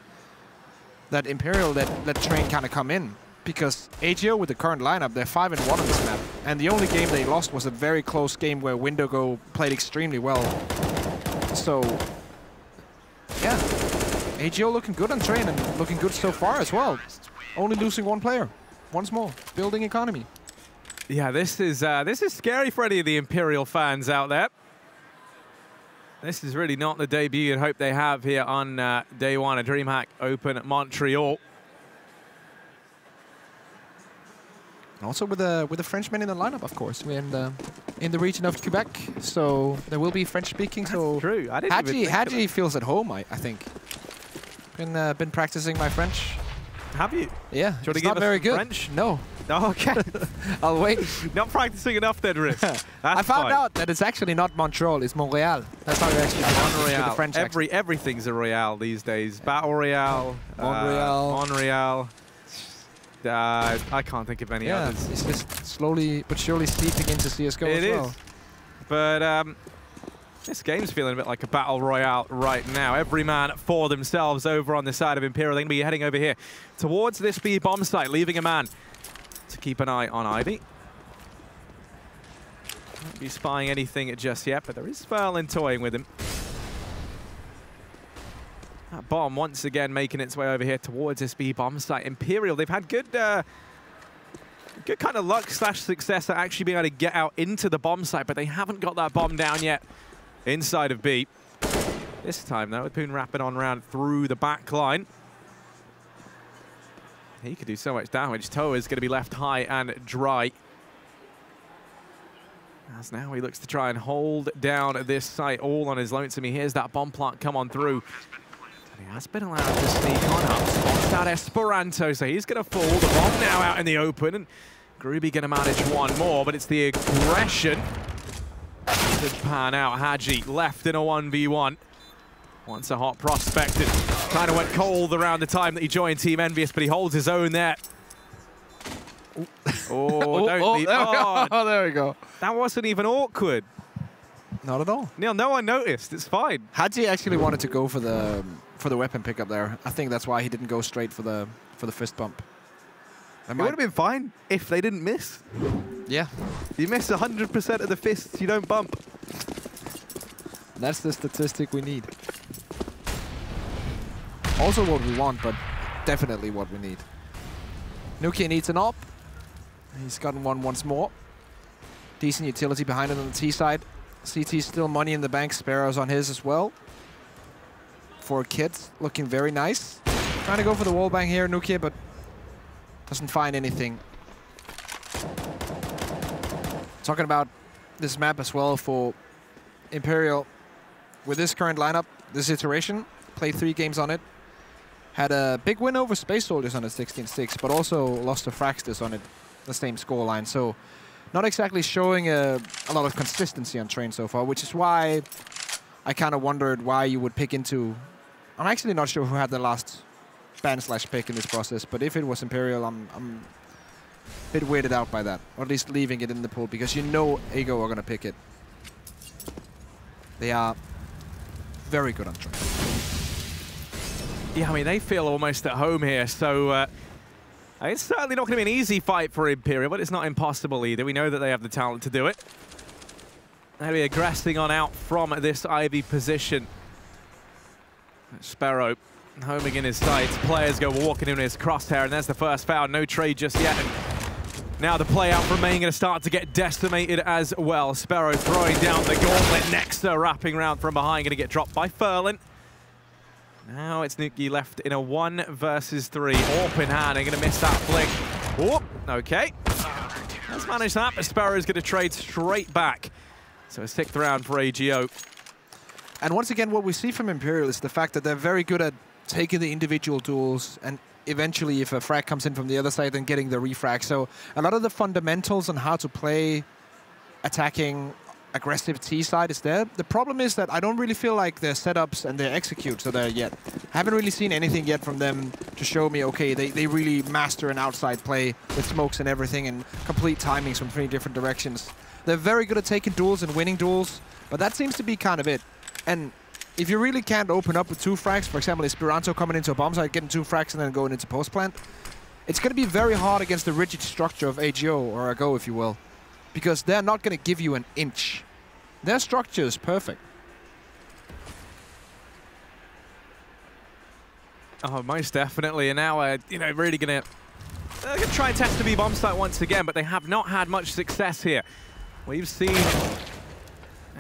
that Imperial let Train kind of come in. Because AGO, with the current lineup, they're 5-1 on this map. And the only game they lost was a very close game where Windogo played extremely well. So, yeah. AGO looking good on Train and looking good so far as well. Only losing 1 player. Once more, building economy. Yeah, this is scary for any of the Imperial fans out there. This is really not the debut and hope they have here on day 1 of DreamHack Open at Montreal. And also with a Frenchman in the lineup, of course. We're in the region of Quebec, so there will be French speaking. So true. I didn't even think Haji feels at home, I think. Been practicing my French. Have you? Yeah, it's not very good. French? No. Oh, okay. I'll wait. Not practicing enough then, Riz. I found out that it's actually not Montreal, it's Montreal. That's how you actually pronounce it with the French accent. Everything's a Royale these days. Battle Royale. Montreal. I can't think of any others. It's just slowly but surely seeping into CSGO as well. It is. But this game's feeling a bit like a Battle Royale right now. Every man for themselves over on the side of Imperial. They're going to be heading over here towards this B bomb site, leaving a man to keep an eye on Ivy. Won't be spying anything just yet, but there is Furlan toying with him. That bomb once again making its way over here towards this B bomb site. Imperial, they've had good kind of luck / success at actually being able to get out into the bomb site, but they haven't got that bomb down yet inside of B. This time, though, with Poon wrapping on round through the back line. He could do so much damage. Toa is going to be left high and dry. As now he looks to try and hold down this site all on his lonesome. He hears that bomb plant come on through. And he has been allowed to sneak on up. Spots that Esperanto, so he's going to fall. The bomb now out in the open. And Groovy going to manage one more, but it's the aggression to pan out. Haji left in a 1v1. Once a hot prospect, and kind of went cold around the time that he joined Team Envious, but he holds his own there. Oh, don't leave. Oh, there we go. That wasn't even awkward. Not at all. Neil, no one noticed. It's fine. Haji actually wanted to go for the weapon pickup there. I think that's why he didn't go straight for the fist bump. It would have been fine if they didn't miss. Yeah. You miss 100% of the fists, you don't bump. That's the statistic we need. Also what we want, but definitely what we need. Nuki needs an op. He's gotten one once more. Decent utility behind him on the T side. CT still money in the bank. Sparrow's on his as well. For kids, looking very nice. Trying to go for the wall bang here, Nuki, but doesn't find anything. Talking about this map as well for Imperial. With this current lineup, this iteration, played 3 games on it. Had a big win over Space Soldiers on it, 16-6, but also lost to Fraxters on it, the same scoreline. So not exactly showing a lot of consistency on Train so far, which is why I kind of wondered why you would pick into... I'm actually not sure who had the last ban/pick in this process, but if it was Imperial, I'm a bit weirded out by that, or at least leaving it in the pool, because you know Ego are going to pick it. They are very good on Train. Yeah, I mean, they feel almost at home here, so it's certainly not going to be an easy fight for Imperial, but it's not impossible either. We know that they have the talent to do it. They'll be aggressing on out from this Ivy position. Sparrow homing in his sights. Players go walking in his crosshair, and there's the first foul. No trade just yet. And now the play out from Main going to start to get decimated as well. Sparrow throwing down the gauntlet. Nexa wrapping round from behind, going to get dropped by Furlan. Now it's Nuki left in a 1 versus 3. Orp in hand, they're going to miss that flick. Oh, okay. Let's manage that, but Sparrow's going to trade straight back. So a 6th round for AGO. And once again, what we see from Imperial is the fact that they're very good at taking the individual duels and eventually, if a frag comes in from the other side, then getting the refrag. So a lot of the fundamentals on how to play attacking aggressive T side is there. The problem is that I don't really feel like their setups and their executes are there yet. I haven't really seen anything yet from them to show me, okay, they really master an outside play with smokes and everything and complete timings from 3 different directions. They're very good at taking duels and winning duels, but that seems to be kind of it. And if you really can't open up with 2 frags, for example, Esperanto coming into a bomb site, getting 2 frags and then going into post plant, it's going to be very hard against the rigid structure of AGO, or AGO, if you will, because they're not going to give you an inch. Their structure is perfect. Oh, most definitely. And now, you know, really going to try and test the B bomb site once again, but they have not had much success here. We've seen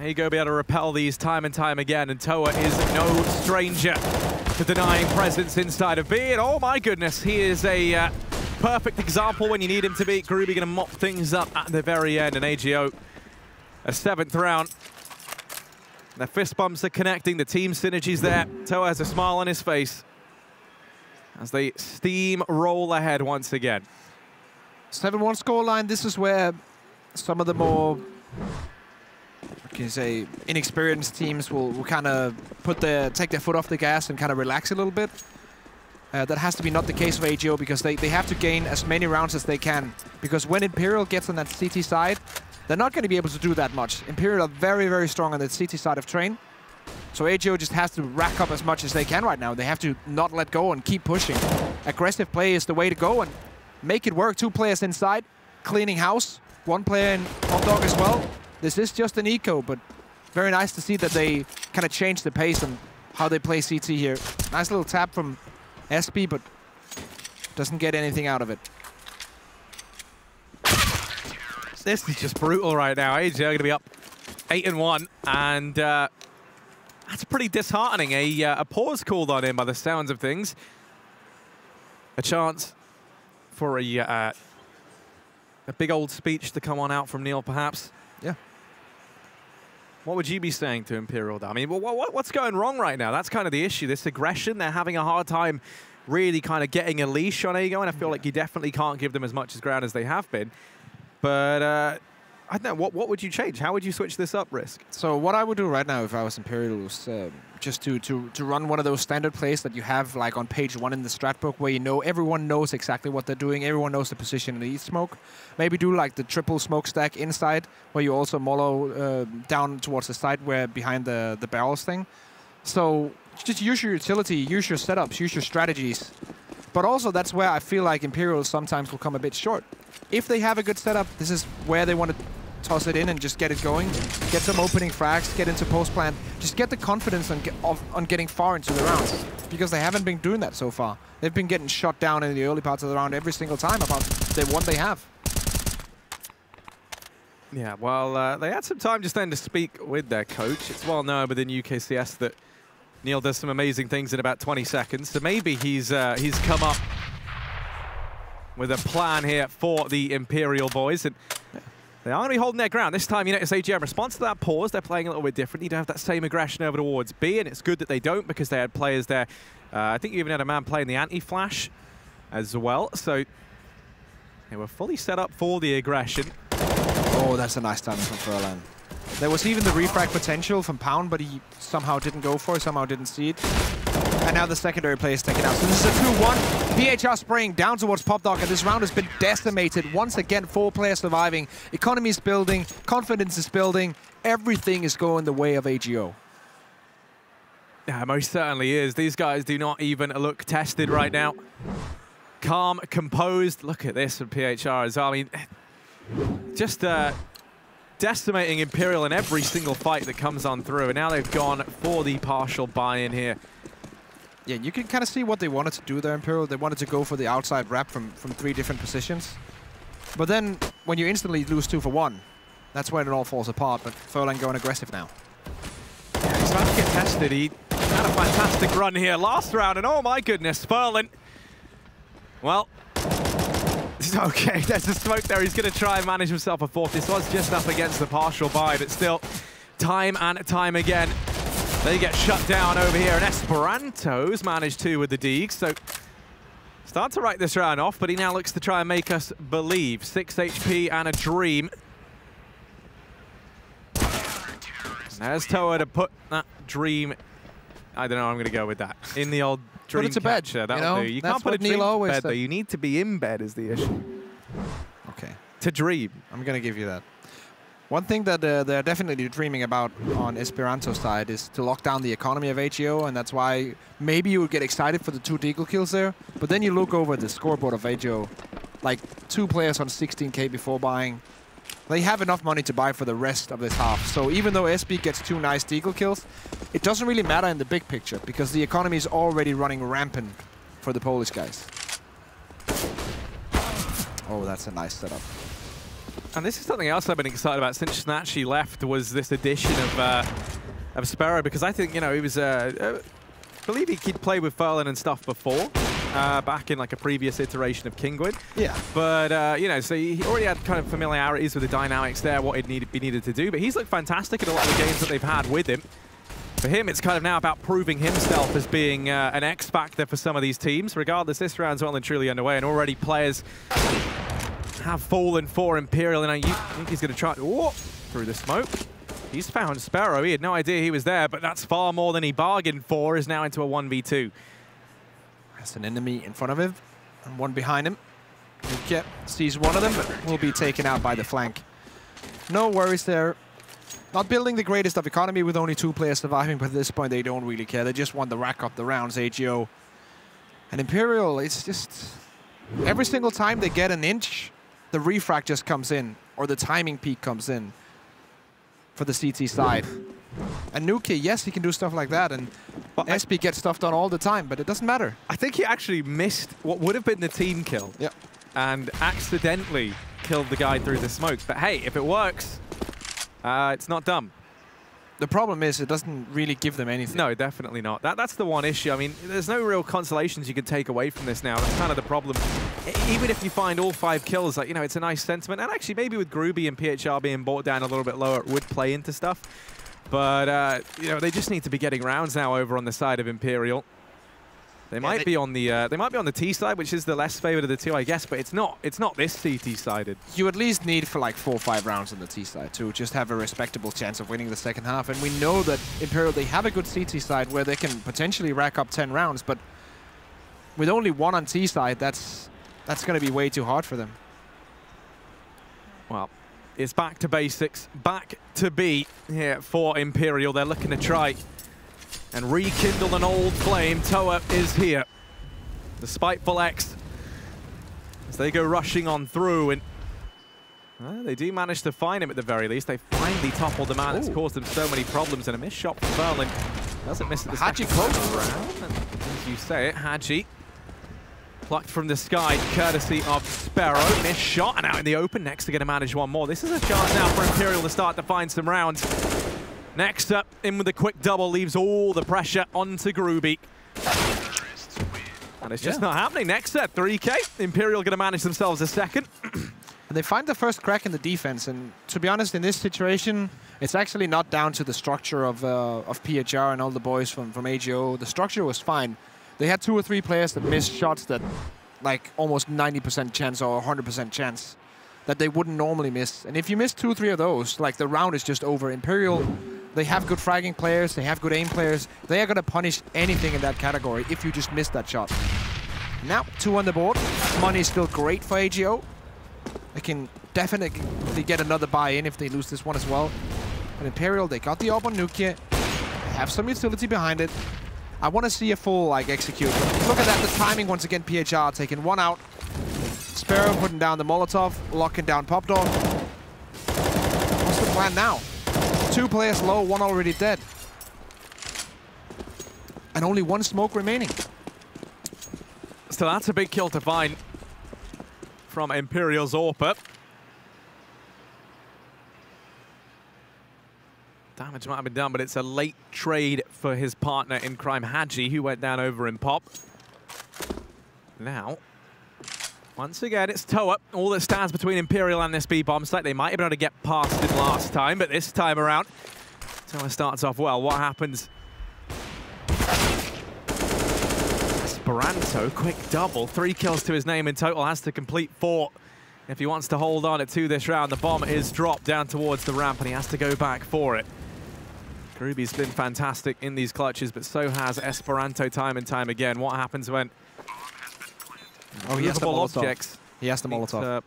Ego be able to repel these time and time again, and Toa is no stranger to denying presence inside of B. And oh my goodness, he is a perfect example when you need him to be. Groovy going to mop things up at the very end, and AGO a 7th round. The fist bumps are connecting, the team synergy's there. Toa has a smile on his face as they steamroll ahead once again. 7-1 scoreline. This is where some of the more, can you say, inexperienced teams will kind of take their foot off the gas and kind of relax a little bit. That has to be not the case of AGO, because they have to gain as many rounds as they can. Because when Imperial gets on that CT side, they're not going to be able to do that much. Imperial are very, very strong on the CT side of Train. So AGO just has to rack up as much as they can right now. They have to not let go and keep pushing. Aggressive play is the way to go and make it work. 2 players inside, cleaning house. 1 player in hot dog as well. This is just an eco, but very nice to see that they kind of change the pace and how they play CT here. Nice little tap from SP, but doesn't get anything out of it. This is just brutal right now. AGO going to be up 8-1, and that's pretty disheartening. A pause called on him by the sounds of things. A chance for a big old speech to come on out from Neil, perhaps. Yeah. What would you be saying to Imperial, though? I mean, what's going wrong right now? That's kind of the issue. This aggression, they're having a hard time really kind of getting a leash on Ego, and I feel like you definitely can't give them as much ground as they have been. But I don't know, what would you change? How would you switch this up, Risk? So what I would do right now if I was Imperial was just to run one of those standard plays that you have like on page 1 in the strat book, where you know everyone knows exactly what they're doing, everyone knows the position in the east smoke. Maybe do like the triple smokestack inside, where you also mollow down towards the side where behind the barrels thing. So just use your utility, use your setups, use your strategies But also, that's where I feel like Imperial sometimes will come a bit short. If they have a good setup, this is where they want to toss it in and just get it going. Get some opening frags, get into post-plant. Just get the confidence on getting far into the rounds. Because they haven't been doing that so far. They've been getting shot down in the early parts of the round every single time about the one they have. Yeah, well, they had some time just then to speak with their coach. It's well known within UKCS that Neil does some amazing things in about 20 seconds. So maybe he's come up with a plan here for the Imperial boys. And they are going to be holding their ground. This time, you notice AGO in response to that pause, they're playing a little bit different. You don't have that same aggression over towards B, and it's good that they don't because they had players there. I think you even had a man playing the anti-flash as well. So they were fully set up for the aggression. Oh, that's a nice timing from Furlan. There was even the refrag potential from Pound, but he somehow didn't go for it, somehow didn't see it. And now the secondary play is taken out. So this is a 2-1. PHR spraying down towards Popdog, and this round has been decimated. Once again, 4 players surviving. Economy is building, confidence is building. Everything is going the way of AGO. Yeah, most certainly is. These guys do not even look tested right now. Calm, composed. Look at this from PHR as well. I mean, just decimating Imperial in every single fight that comes on through. And now they've gone for the partial buy-in here. Yeah, you can kind of see what they wanted to do there, Imperial. They wanted to go for the outside wrap from 3 different positions. But then, when you instantly lose 2 for 1, that's when it all falls apart. But Furlan going aggressive now. Yeah, he's about to get tested. He had a fantastic run here last round, and oh my goodness, Furlan. Well, okay, there's a smoke there. He's going to try and manage himself a 4th. This was just up against the partial buy, but still, time and time again, they get shut down over here, and Esperanto's managed to with the Deegs. So start to write this round off, but he now looks to try and make us believe. 6 HP and a dream. There's Toa to put that dream, I don't know, I'm going to go with that, in the old dream catcher. That'll do. You can't put a dream in bed, though. You need to be in bed is the issue. Okay. To dream. I'm going to give you that. One thing that they're definitely dreaming about on Esperanto's side is to lock down the economy of AGO, and that's why maybe you would get excited for the 2 deagle kills there. But then you look over the scoreboard of AGO, like 2 players on 16k before buying. They have enough money to buy for the rest of this half. So even though SB gets 2 nice deagle kills, it doesn't really matter in the big picture because the economy is already running rampant for the Polish guys. Oh, that's a nice setup. And this is something else I've been excited about since Snatchy left, was this addition of Sparrow, because I think, you know, he was, I believe he'd played with Furlan and stuff before, back in like a previous iteration of Kingwin. Yeah. But, you know, so he already had kind of familiarities with the dynamics there, what he'd be needed to do, but he's looked fantastic in a lot of the games that they've had with him. For him, it's kind of now about proving himself as being an X factor for some of these teams. Regardless, this round's well and truly underway, and already players have fallen for Imperial, and I think he's going to try through the smoke. He's found Sparrow. He had no idea he was there, but that's far more than he bargained for. Is now into a 1v2. Has an enemy in front of him and one behind him. Yep, sees one of them, but will be taken out by the flank. No worries there. Not building the greatest of economy with only 2 players surviving, but at this point they don't really care. They just want to rack up the rounds, AGO. And Imperial, it's just every single time they get an inch, the refrag just comes in, or the timing peak comes in for the CT side. And Nuki, yes, he can do stuff like that, and SB gets stuff done all the time, but it doesn't matter. I think he actually missed what would have been the team kill, and accidentally killed the guy through the smoke. But hey, if it works, it's not dumb. The problem is it doesn't really give them anything. No, definitely not. That's the one issue. I mean, there's no real consolations you can take away from this now. That's kind of the problem. Even if you find all 5 kills, like, you know, it's a nice sentiment. And actually, maybe with Groovy and PHR being brought down a little bit lower, it would play into stuff. But, you know, they just need to be getting rounds now over on the side of Imperial. They might be on the T side, which is the less favored of the 2, I guess, but it's not this CT sided. You at least need for like 4 or 5 rounds on the T side to just have a respectable chance of winning the second half. And we know that Imperial, they have a good CT side where they can potentially rack up 10 rounds, but with only 1 on T side, that's going to be way too hard for them. Well, it's back to basics, back to B here for Imperial. They're looking to try and rekindle an old flame. Toa is here. The Spiteful X, as they go rushing on through, and they do manage to find him at the very least. They finally toppled the man that's caused them so many problems, and a missed shot from Berlin. Doesn't miss it the Hadji second round. And as you say it, Hadji plucked from the sky, courtesy of Sparrow. Missed shot, and out in the open. Next, they're going to manage one more. This is a chance now for Imperial to start to find some rounds. Next up, in with a quick double, leaves all the pressure onto Groovy. And it's just not happening. Next set, 3K. Imperial going to manage themselves a second. And they find the first crack in the defense, and to be honest, in this situation, it's actually not down to the structure of PHR and all the boys from AGO. The structure was fine. They had 2 or 3 players that missed shots that, like, almost 90% chance or 100% chance that they wouldn't normally miss. And if you miss 2 or 3 of those, like, the round is just over. Imperial, they have good fragging players, they have good aim players. They are going to punish anything in that category if you just miss that shot. Now, 2 on the board. Money is still great for AGO. They can definitely get another buy-in if they lose this one as well. But Imperial, they got the AWP on Nukia. They have some utility behind it. I want to see a full, like, execute. Look at that, the timing once again. PHR taking one out. Sparrow putting down the Molotov, locking down Pop Dog. What's the plan now? 2 players low, 1 already dead. And only 1 smoke remaining. So that's a big kill to find from Imperial's AWP. Damage might have been done, but it's a late trade for his partner in crime, Hadji, who went down over in Pop. Now, once again, it's Toa. All that stands between Imperial and this B bomb site. They might have been able to get past it last time, but this time around, Toa starts off well. What happens? Esperanto, quick double. 3 kills to his name in total. Has to complete 4 if he wants to hold on to this round. The bomb is dropped down towards the ramp, and he has to go back for it. Gruby's been fantastic in these clutches, but so has Esperanto time and time again. What happens when... Oh, he has the Molotov. Objects He has the Molotov.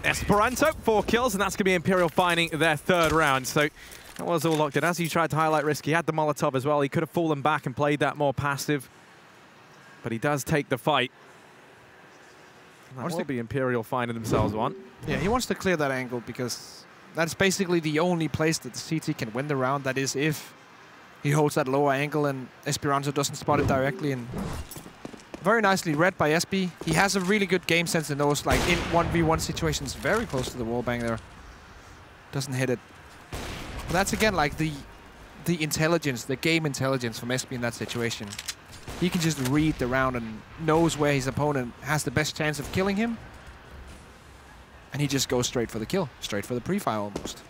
Esperanto, 4 kills, and that's going to be Imperial finding their 3rd round. So that was all locked in. As you tried to highlight, Risk, he had the Molotov as well. He could have fallen back and played that more passive, but he does take the fight. That will be Imperial finding themselves one. Yeah, he wants to clear that angle because that's basically the only place that the CT can win the round. That is if he holds that lower angle and Esperanto doesn't spot it directly. And very nicely read by SB. He has a really good game sense in those, like, in 1v1 situations, very close to the wallbang there. Doesn't hit it. But that's again like the intelligence, the game intelligence from SB in that situation. He can just read the round and knows where his opponent has the best chance of killing him. And he just goes straight for the kill, straight for the pre-fire almost.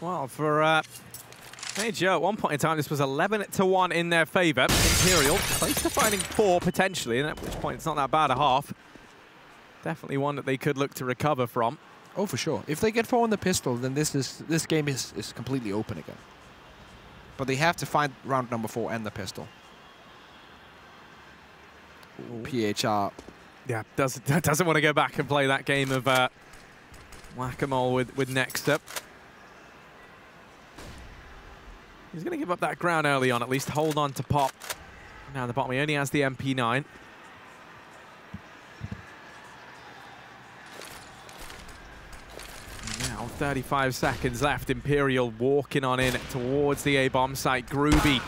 Well, for AGO, at one point in time, this was 11-1 in their favor. Imperial close to finding 4 potentially, and at which point it's not that bad a half. Definitely one that they could look to recover from. Oh, for sure. If they get 4 on the pistol, then this game is completely open again. But they have to find round number 4 and the pistol. Ooh. PHR. Yeah, doesn't want to go back and play that game of whack-a-mole with next up. He's going to give up that ground early on, at least hold on to Pop. Now at the bottom, he only has the MP9. Now 35 seconds left. Imperial walking on in towards the A-bomb site. Groovy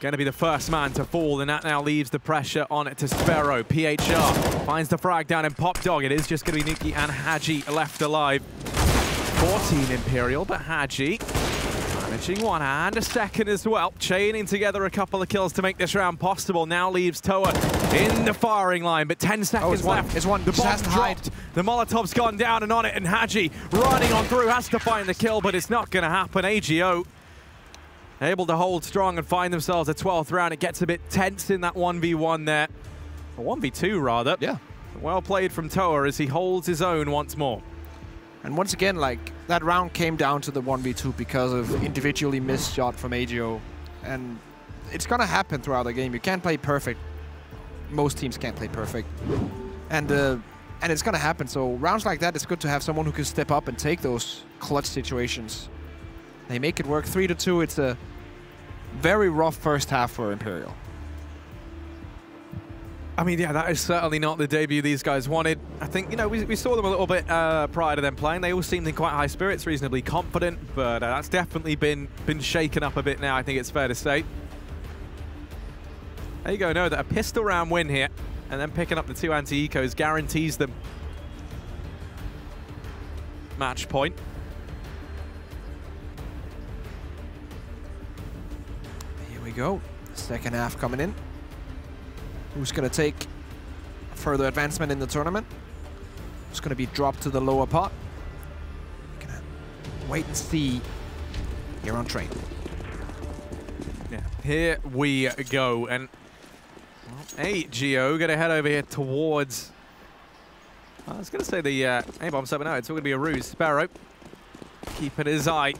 going to be the first man to fall, and that now leaves the pressure on it to Sparrow. PHR finds the frag down in Pop Dog. It is just going to be Nuki and Hadji left alive. 14 Imperial, but Hadji managing 1 and a second as well. Chaining together a couple of kills to make this round possible. Now leaves Toa in the firing line, but 10 seconds left. It's one. The bomb dropped. The Molotov's gone down and on it, and Hadji running on through, has to find the kill, but it's not going to happen. AGO able to hold strong and find themselves a 12th round. It gets a bit tense in that 1v1 there. Or 1v2 rather. Yeah. Well played from Toa as he holds his own once more. And once again, like, that round came down to the 1v2 because of individually missed shot from AGO. And it's gonna happen throughout the game. You can't play perfect. Most teams can't play perfect. And it's gonna happen. So rounds like that, it's good to have someone who can step up and take those clutch situations. They make it work 3-2. It's a very rough first half for Imperial. I mean, yeah, that is certainly not the debut these guys wanted. I think, you know, we saw them a little bit prior to them playing. They all seemed in quite high spirits, reasonably confident, but that's definitely been shaken up a bit now, I think it's fair to say. There you go, know that a pistol round win here, and then picking up the 2 anti-ecos guarantees them match point. Here we go. Second half coming in. Who's going to take further advancement in the tournament? Who's going to be dropped to the lower pot? We're going to wait and see here on Train. Yeah, here we go. And AGO going to head over here towards... I was going to say the A-bomb, but no, it's all going to be a ruse. Sparrow keeping his eye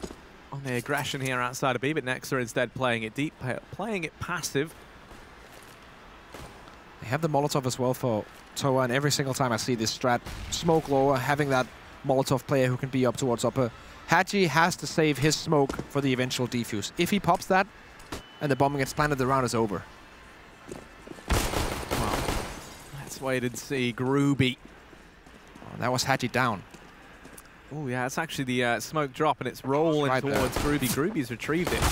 on the aggression here outside of B, but Nexa instead playing it deep, playing it passive. They have the Molotov as well for Toa, and every single time I see this strat, smoke lower, having that Molotov player who can be up towards upper. Hadji has to save his smoke for the eventual defuse. If he pops that and the bomb gets planted, the round is over. Well, let's wait and see. Groovy. Oh, that was Hadji down. Oh yeah, it's actually the smoke drop, and it's rolling right towards Groovy. Groovy's retrieved it.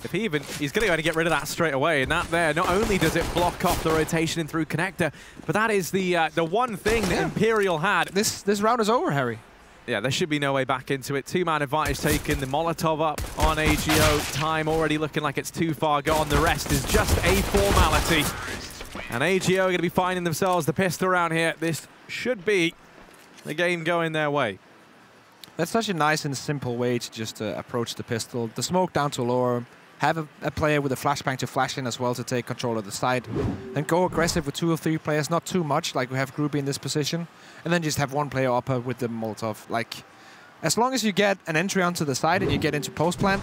If he's going to go to get rid of that straight away, and that there, not only does it block off the rotation in through connector, but that is the one thing that Imperial had. This round is over, Harry. Yeah, there should be no way back into it. 2-man advantage taken, the Molotov up on AGO. Time already looking like it's too far gone. The rest is just a formality. And AGO are going to be finding themselves the pistol round here. This should be the game going their way. That's such a nice and simple way to just approach the pistol. The smoke down to lower. Have a player with a flashbang to flash in as well to take control of the side. Then go aggressive with 2 or 3 players, not too much, like we have Groovy in this position. And then just have 1 player upper with the Molotov. Like, as long as you get an entry onto the side and you get into post plant,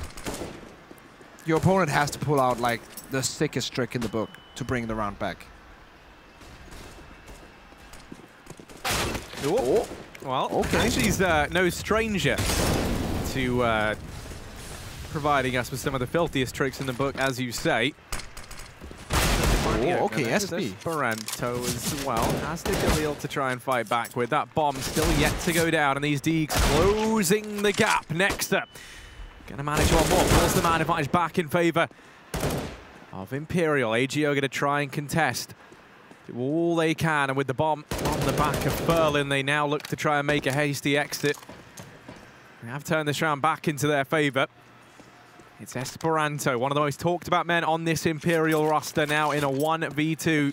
your opponent has to pull out like the sickest trick in the book to bring the round back. Oh. Well, okay. She's no stranger to providing us with some of the filthiest tricks in the book, as you say. Oh, okay, SB. Esperanto as well. Has the Galil to try and fight back with. That bomb still yet to go down, and these Deegs closing the gap. Nexa gonna manage one more. Pulls the man advantage back in favor of Imperial. AGO gonna try and contest. Do all they can, and with the bomb on the back of Furlan, they now look to try and make a hasty exit. They have turned this round back into their favor. It's Esperanto, one of the most talked about men on this Imperial roster, now in a 1v2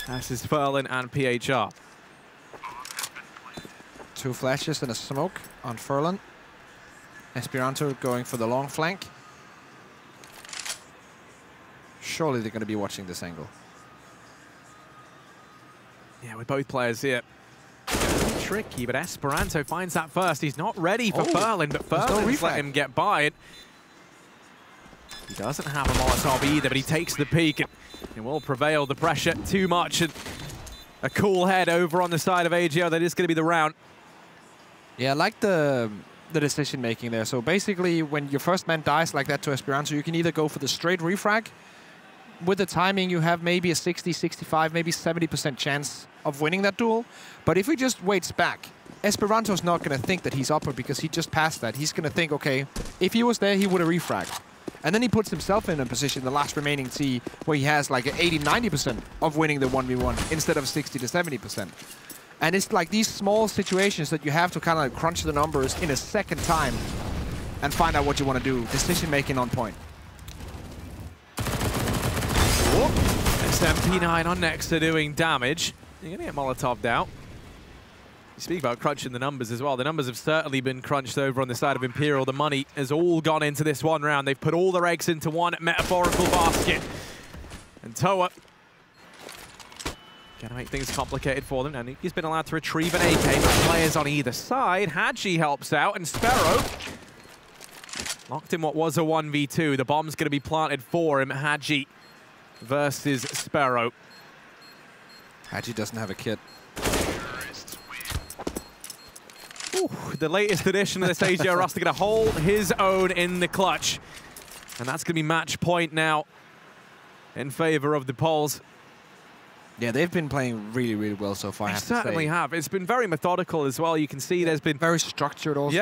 versus Furlan and PHR. 2 flashes and a smoke on Furlan. Esperanto going for the long flank. Surely they're going to be watching this angle. Yeah, with both players here. Tricky, but Esperanto finds that first. He's not ready for Furlan, but Furlan's let him get by it. He doesn't have a Molotov either, but he takes the peak and it will prevail the pressure too much. And a cool head over on the side of AGO. That is going to be the round. Yeah, I like the decision making there. So basically, when your first man dies like that to Esperanto, you can either go for the straight refrag. With the timing, you have maybe a 60, 65, maybe 70% chance of winning that duel. But if he just waits back, Esperanto's not going to think that he's upper because he just passed that. He's going to think, okay, if he was there, he would have refragged. And then he puts himself in a position, the last remaining T, where he has like an 80, 90% of winning the 1v1 instead of 60 to 70%. And it's like these small situations that you have to kind of crunch the numbers in a second time and find out what you want to do. Decision making on point. SMP9 on Nexa doing damage. You're going to get Molotov'd out. You speak about crunching the numbers as well. The numbers have certainly been crunched over on the side of Imperial. The money has all gone into this one round. They've put all their eggs into one metaphorical basket. And Toa going to make things complicated for them. And he's been allowed to retrieve an AK, but players on either side. Hadji helps out, and Sparrow locked in what was a 1v2. The bomb's going to be planted for him. Hadji versus Sparrow. Hadji doesn't have a kit. Ooh, Ooh, the latest edition of this AGO roster going to hold his own in the clutch. And that's going to be match point now in favor of the Poles. Yeah, they've been playing really, really well so far. They certainly have. It's been very methodical as well. You can see there's been... Very structured also.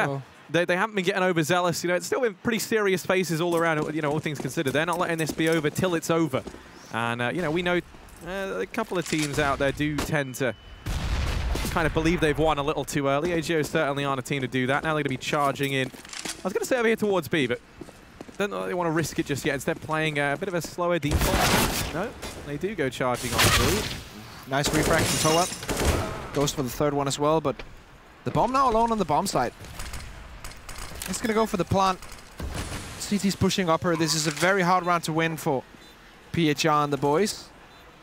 Yeah. They haven't been getting overzealous. You know, it's still been pretty serious faces all around, you know, all things considered. They're not letting this be over till it's over. And, you know, we know a couple of teams out there do tend to kind of believe they've won a little too early. AGO certainly aren't a team to do that. Now they're going to be charging in. I was going to say over here towards B, but don't know they want to risk it just yet. Instead, playing a bit of a slower default. No, they do go charging on through. Nice refract from Toa. Goes for the third one as well, but the bomb now alone on the bomb side. It's going to go for the plant. CT's pushing upper. This is a very hard round to win for PHR and the boys.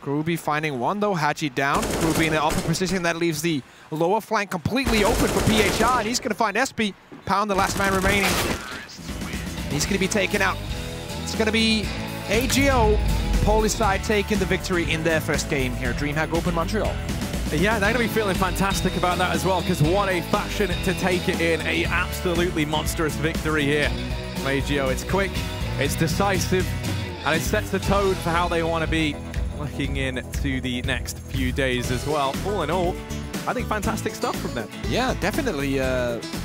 Groovy finding one though, Haji down. Groovy in the upper position, that leaves the lower flank completely open for PHR, and he's going to find SP. Pound, the last man remaining. He's going to be taken out. It's going to be AGO, Polish side taking the victory in their first game here. DreamHack Open Montreal. Yeah, they're going to be feeling fantastic about that as well, because what a fashion to take it in. A absolutely monstrous victory here from AGO. It's quick, it's decisive, and it sets the tone for how they want to be looking into the next few days as well. All in all, I think fantastic stuff from them. Yeah, definitely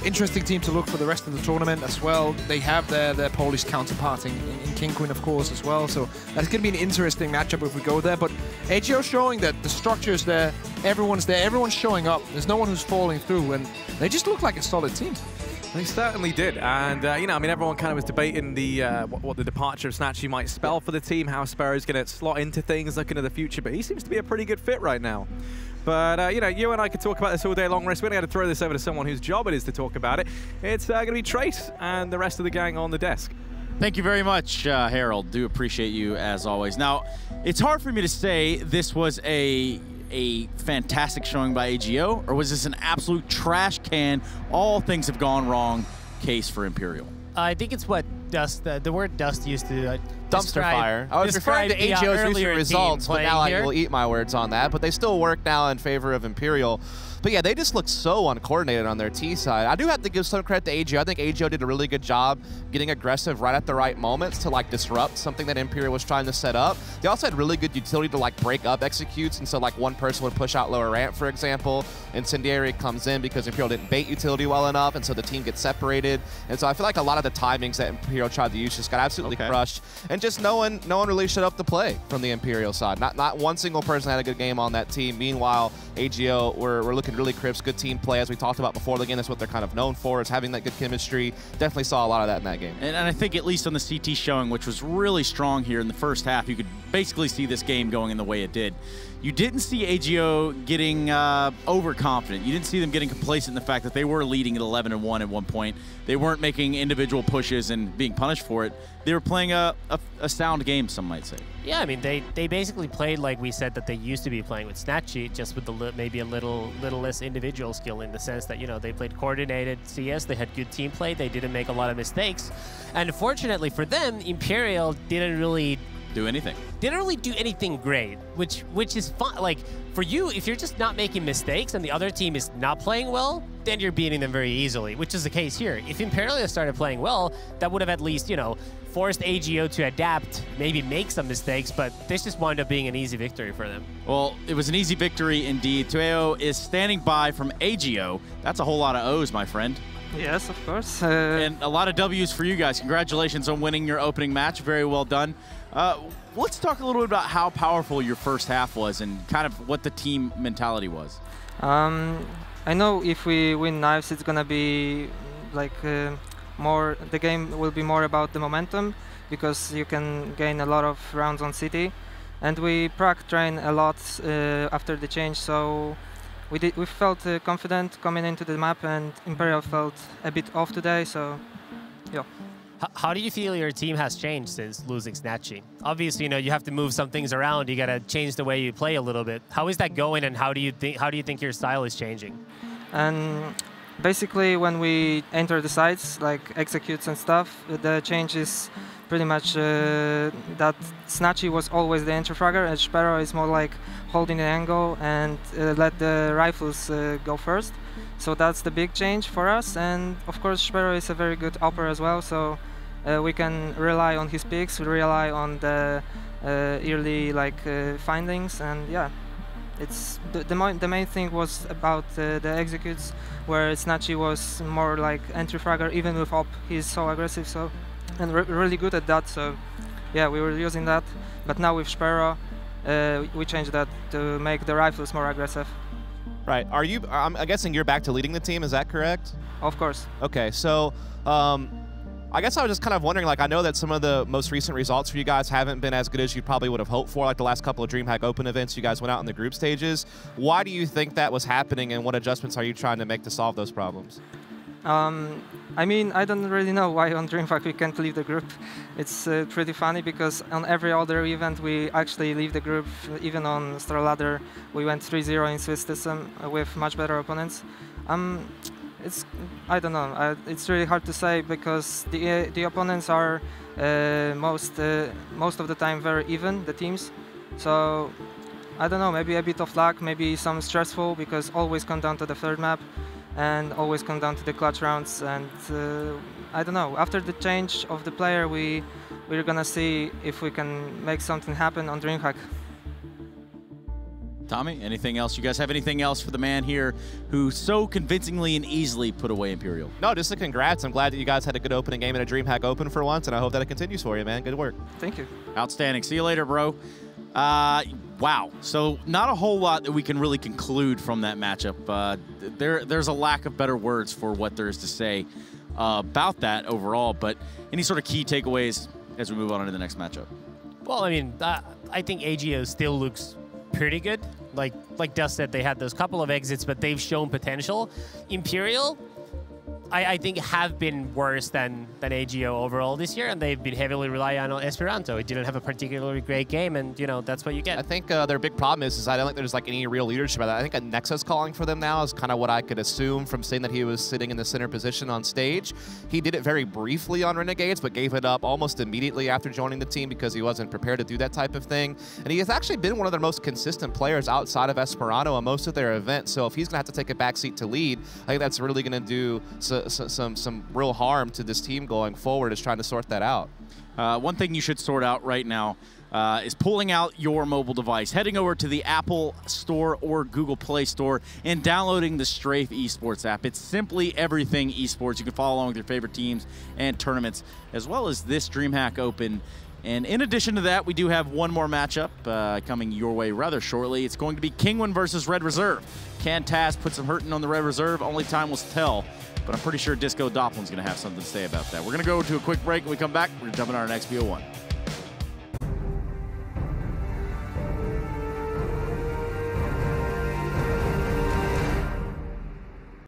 interesting team to look for the rest of the tournament as well. They have their Polish counterpart in King Queen, of course, as well. So that's going to be an interesting matchup if we go there. But AGO showing that the structure's there, everyone's there, everyone's showing up. There's no one who's falling through, and they just look like a solid team. They certainly did, and you know, I mean, everyone kind of was debating the what the departure of Snatchy might spell for the team, how Sparrow's going to slot into things, looking at the future, but he seems to be a pretty good fit right now. But, you know, you and I could talk about this all day long, Risk. We're going to throw this over to someone whose job it is to talk about it. It's going to be Trace and the rest of the gang on the desk. Thank you very much, Harold. Do appreciate you as always. Now, it's hard for me to say this was a fantastic showing by AGO, or was this an absolute trash can, all things have gone wrong case for Imperial? I think it's what Dust, the word Dust used to Dumpster fire. I was referring to AGO's recent results, but now I will eat my words on that. But they still work now in favor of Imperial. But yeah, they just look so uncoordinated on their T side. I do have to give some credit to AGO. I think AGO did a really good job getting aggressive right at the right moments to like disrupt something that Imperial was trying to set up. They also had really good utility to like break up executes, and so like one person would push out lower ramp, for example. Incendiary comes in because Imperial didn't bait utility well enough, and so the team gets separated. And so I feel like a lot of the timings that Imperial tried to use just got absolutely crushed, and just no one really showed up to play from the Imperial side. Not one single person had a good game on that team. Meanwhile, AGO were looking really crisp, good team play, as we talked about before. Again, that's what they're kind of known for, is having that good chemistry. Definitely saw a lot of that in that game. And I think at least on the CT showing, which was really strong here in the first half, you could basically see this game going in the way it did. You didn't see AGO getting overconfident. You didn't see them getting complacent in the fact that they were leading at 11-1 at one point. They weren't making individual pushes and being punished for it. They were playing a sound game, some might say. Yeah, I mean, they basically played like we said that they used to be playing with Snatchy, just with maybe a little less individual skill, in the sense that, you know, they played coordinated CS, they had good team play, they didn't make a lot of mistakes. And fortunately for them, Imperial didn't really do anything. Didn't really do anything great, which is fun. Like, for you, if you're just not making mistakes and the other team is not playing well, then you're beating them very easily, which is the case here. If Imperial had started playing well, that would have at least, you know, forced AGO to adapt, maybe make some mistakes, but this just wound up being an easy victory for them. Well, it was an easy victory indeed. Tueo is standing by from AGO. That's a whole lot of O's, my friend. Yes, of course. And a lot of W's for you guys. Congratulations on winning your opening match. Very well done. Let's talk a little bit about how powerful your first half was and kind of what the team mentality was. I know if we win Knives, it's going to be like more, the game will be more about the momentum, because you can gain a lot of rounds on City. And we train a lot after the change, so we felt confident coming into the map, and Imperial felt a bit off today, so yeah. How do you feel your team has changed since losing Snatchy? Obviously, you know, you have to move some things around. You got to change the way you play a little bit. How is that going, and how do you think your style is changing? And basically, when we enter the sites, like executes and stuff, the change is pretty much that Snatchy was always the entry fragger, and Sparrow is more like holding the angle and let the rifles go first. So that's the big change for us. And of course, Sparrow is a very good upper as well. So we can rely on his picks, rely on the early findings, and yeah. It's the main thing was about the executes, where Snatchy was more like entry fragger. Even with op, he's so aggressive, so and really good at that. So yeah, we were using that. But now with Sparrow, we changed that to make the rifles more aggressive. Right. Are you? I'm guessing you're back to leading the team. Is that correct? Of course. Okay. So. I guess I was just kind of wondering, like, I know that some of the most recent results for you guys haven't been as good as you probably would have hoped for, like the last couple of DreamHack Open events. You guys went out in the group stages. Why do you think that was happening, and what adjustments are you trying to make to solve those problems? I mean, I don't really know why on DreamHack we can't leave the group. It's pretty funny because on every other event we actually leave the group. Even on Star Ladder, we went 3-0 in Swiss System with much better opponents. I don't know. It's really hard to say because the opponents are most of the time very even, the teams. So I don't know. Maybe a bit of luck, maybe some stressful because always come down to the third map, and always come down to the clutch rounds. And I don't know. After the change of the player, we're gonna see if we can make something happen on DreamHack. Tommy, anything else? You guys have anything else for the man here who so convincingly and easily put away Imperial? No, just a congrats. I'm glad that you guys had a good opening game in a DreamHack Open for once, and I hope that it continues for you, man. Good work. Thank you. Outstanding. See you later, bro. Wow. So not a whole lot that we can really conclude from that matchup. There's a lack of better words for what there is to say about that overall, but any sort of key takeaways as we move on into the next matchup? Well, I mean, I think AGO still looks pretty good. Like Dust said, they had those couple of exits, but they've shown potential. Imperial, I think, have been worse than AGO overall this year, and they've been heavily relying on Esperanto. It didn't have a particularly great game, and you know that's what you get. I think their big problem is I don't think there's like any real leadership about that. I think a Nexus calling for them now is kind of what I could assume from seeing that he was sitting in the center position on stage. He did it very briefly on Renegades, but gave it up almost immediately after joining the team because he wasn't prepared to do that type of thing. And he has actually been one of their most consistent players outside of Esperanto on most of their events. So if he's going to have to take a backseat to lead, I think that's really going to do some real harm to this team going forward, is trying to sort that out. One thing you should sort out right now is pulling out your mobile device, heading over to the Apple Store or Google Play Store and downloading the Strafe Esports app. It's simply everything esports. You can follow along with your favorite teams and tournaments, as well as this DreamHack Open. And in addition to that, we do have one more matchup coming your way rather shortly. It's going to be Kingwin versus Red Reserve. Can Taz put some hurting on the Red Reserve? Only time will tell. But I'm pretty sure Disco Doplin's going to have something to say about that. We're going to go to a quick break. When we come back, we're going to jump in our next BO1.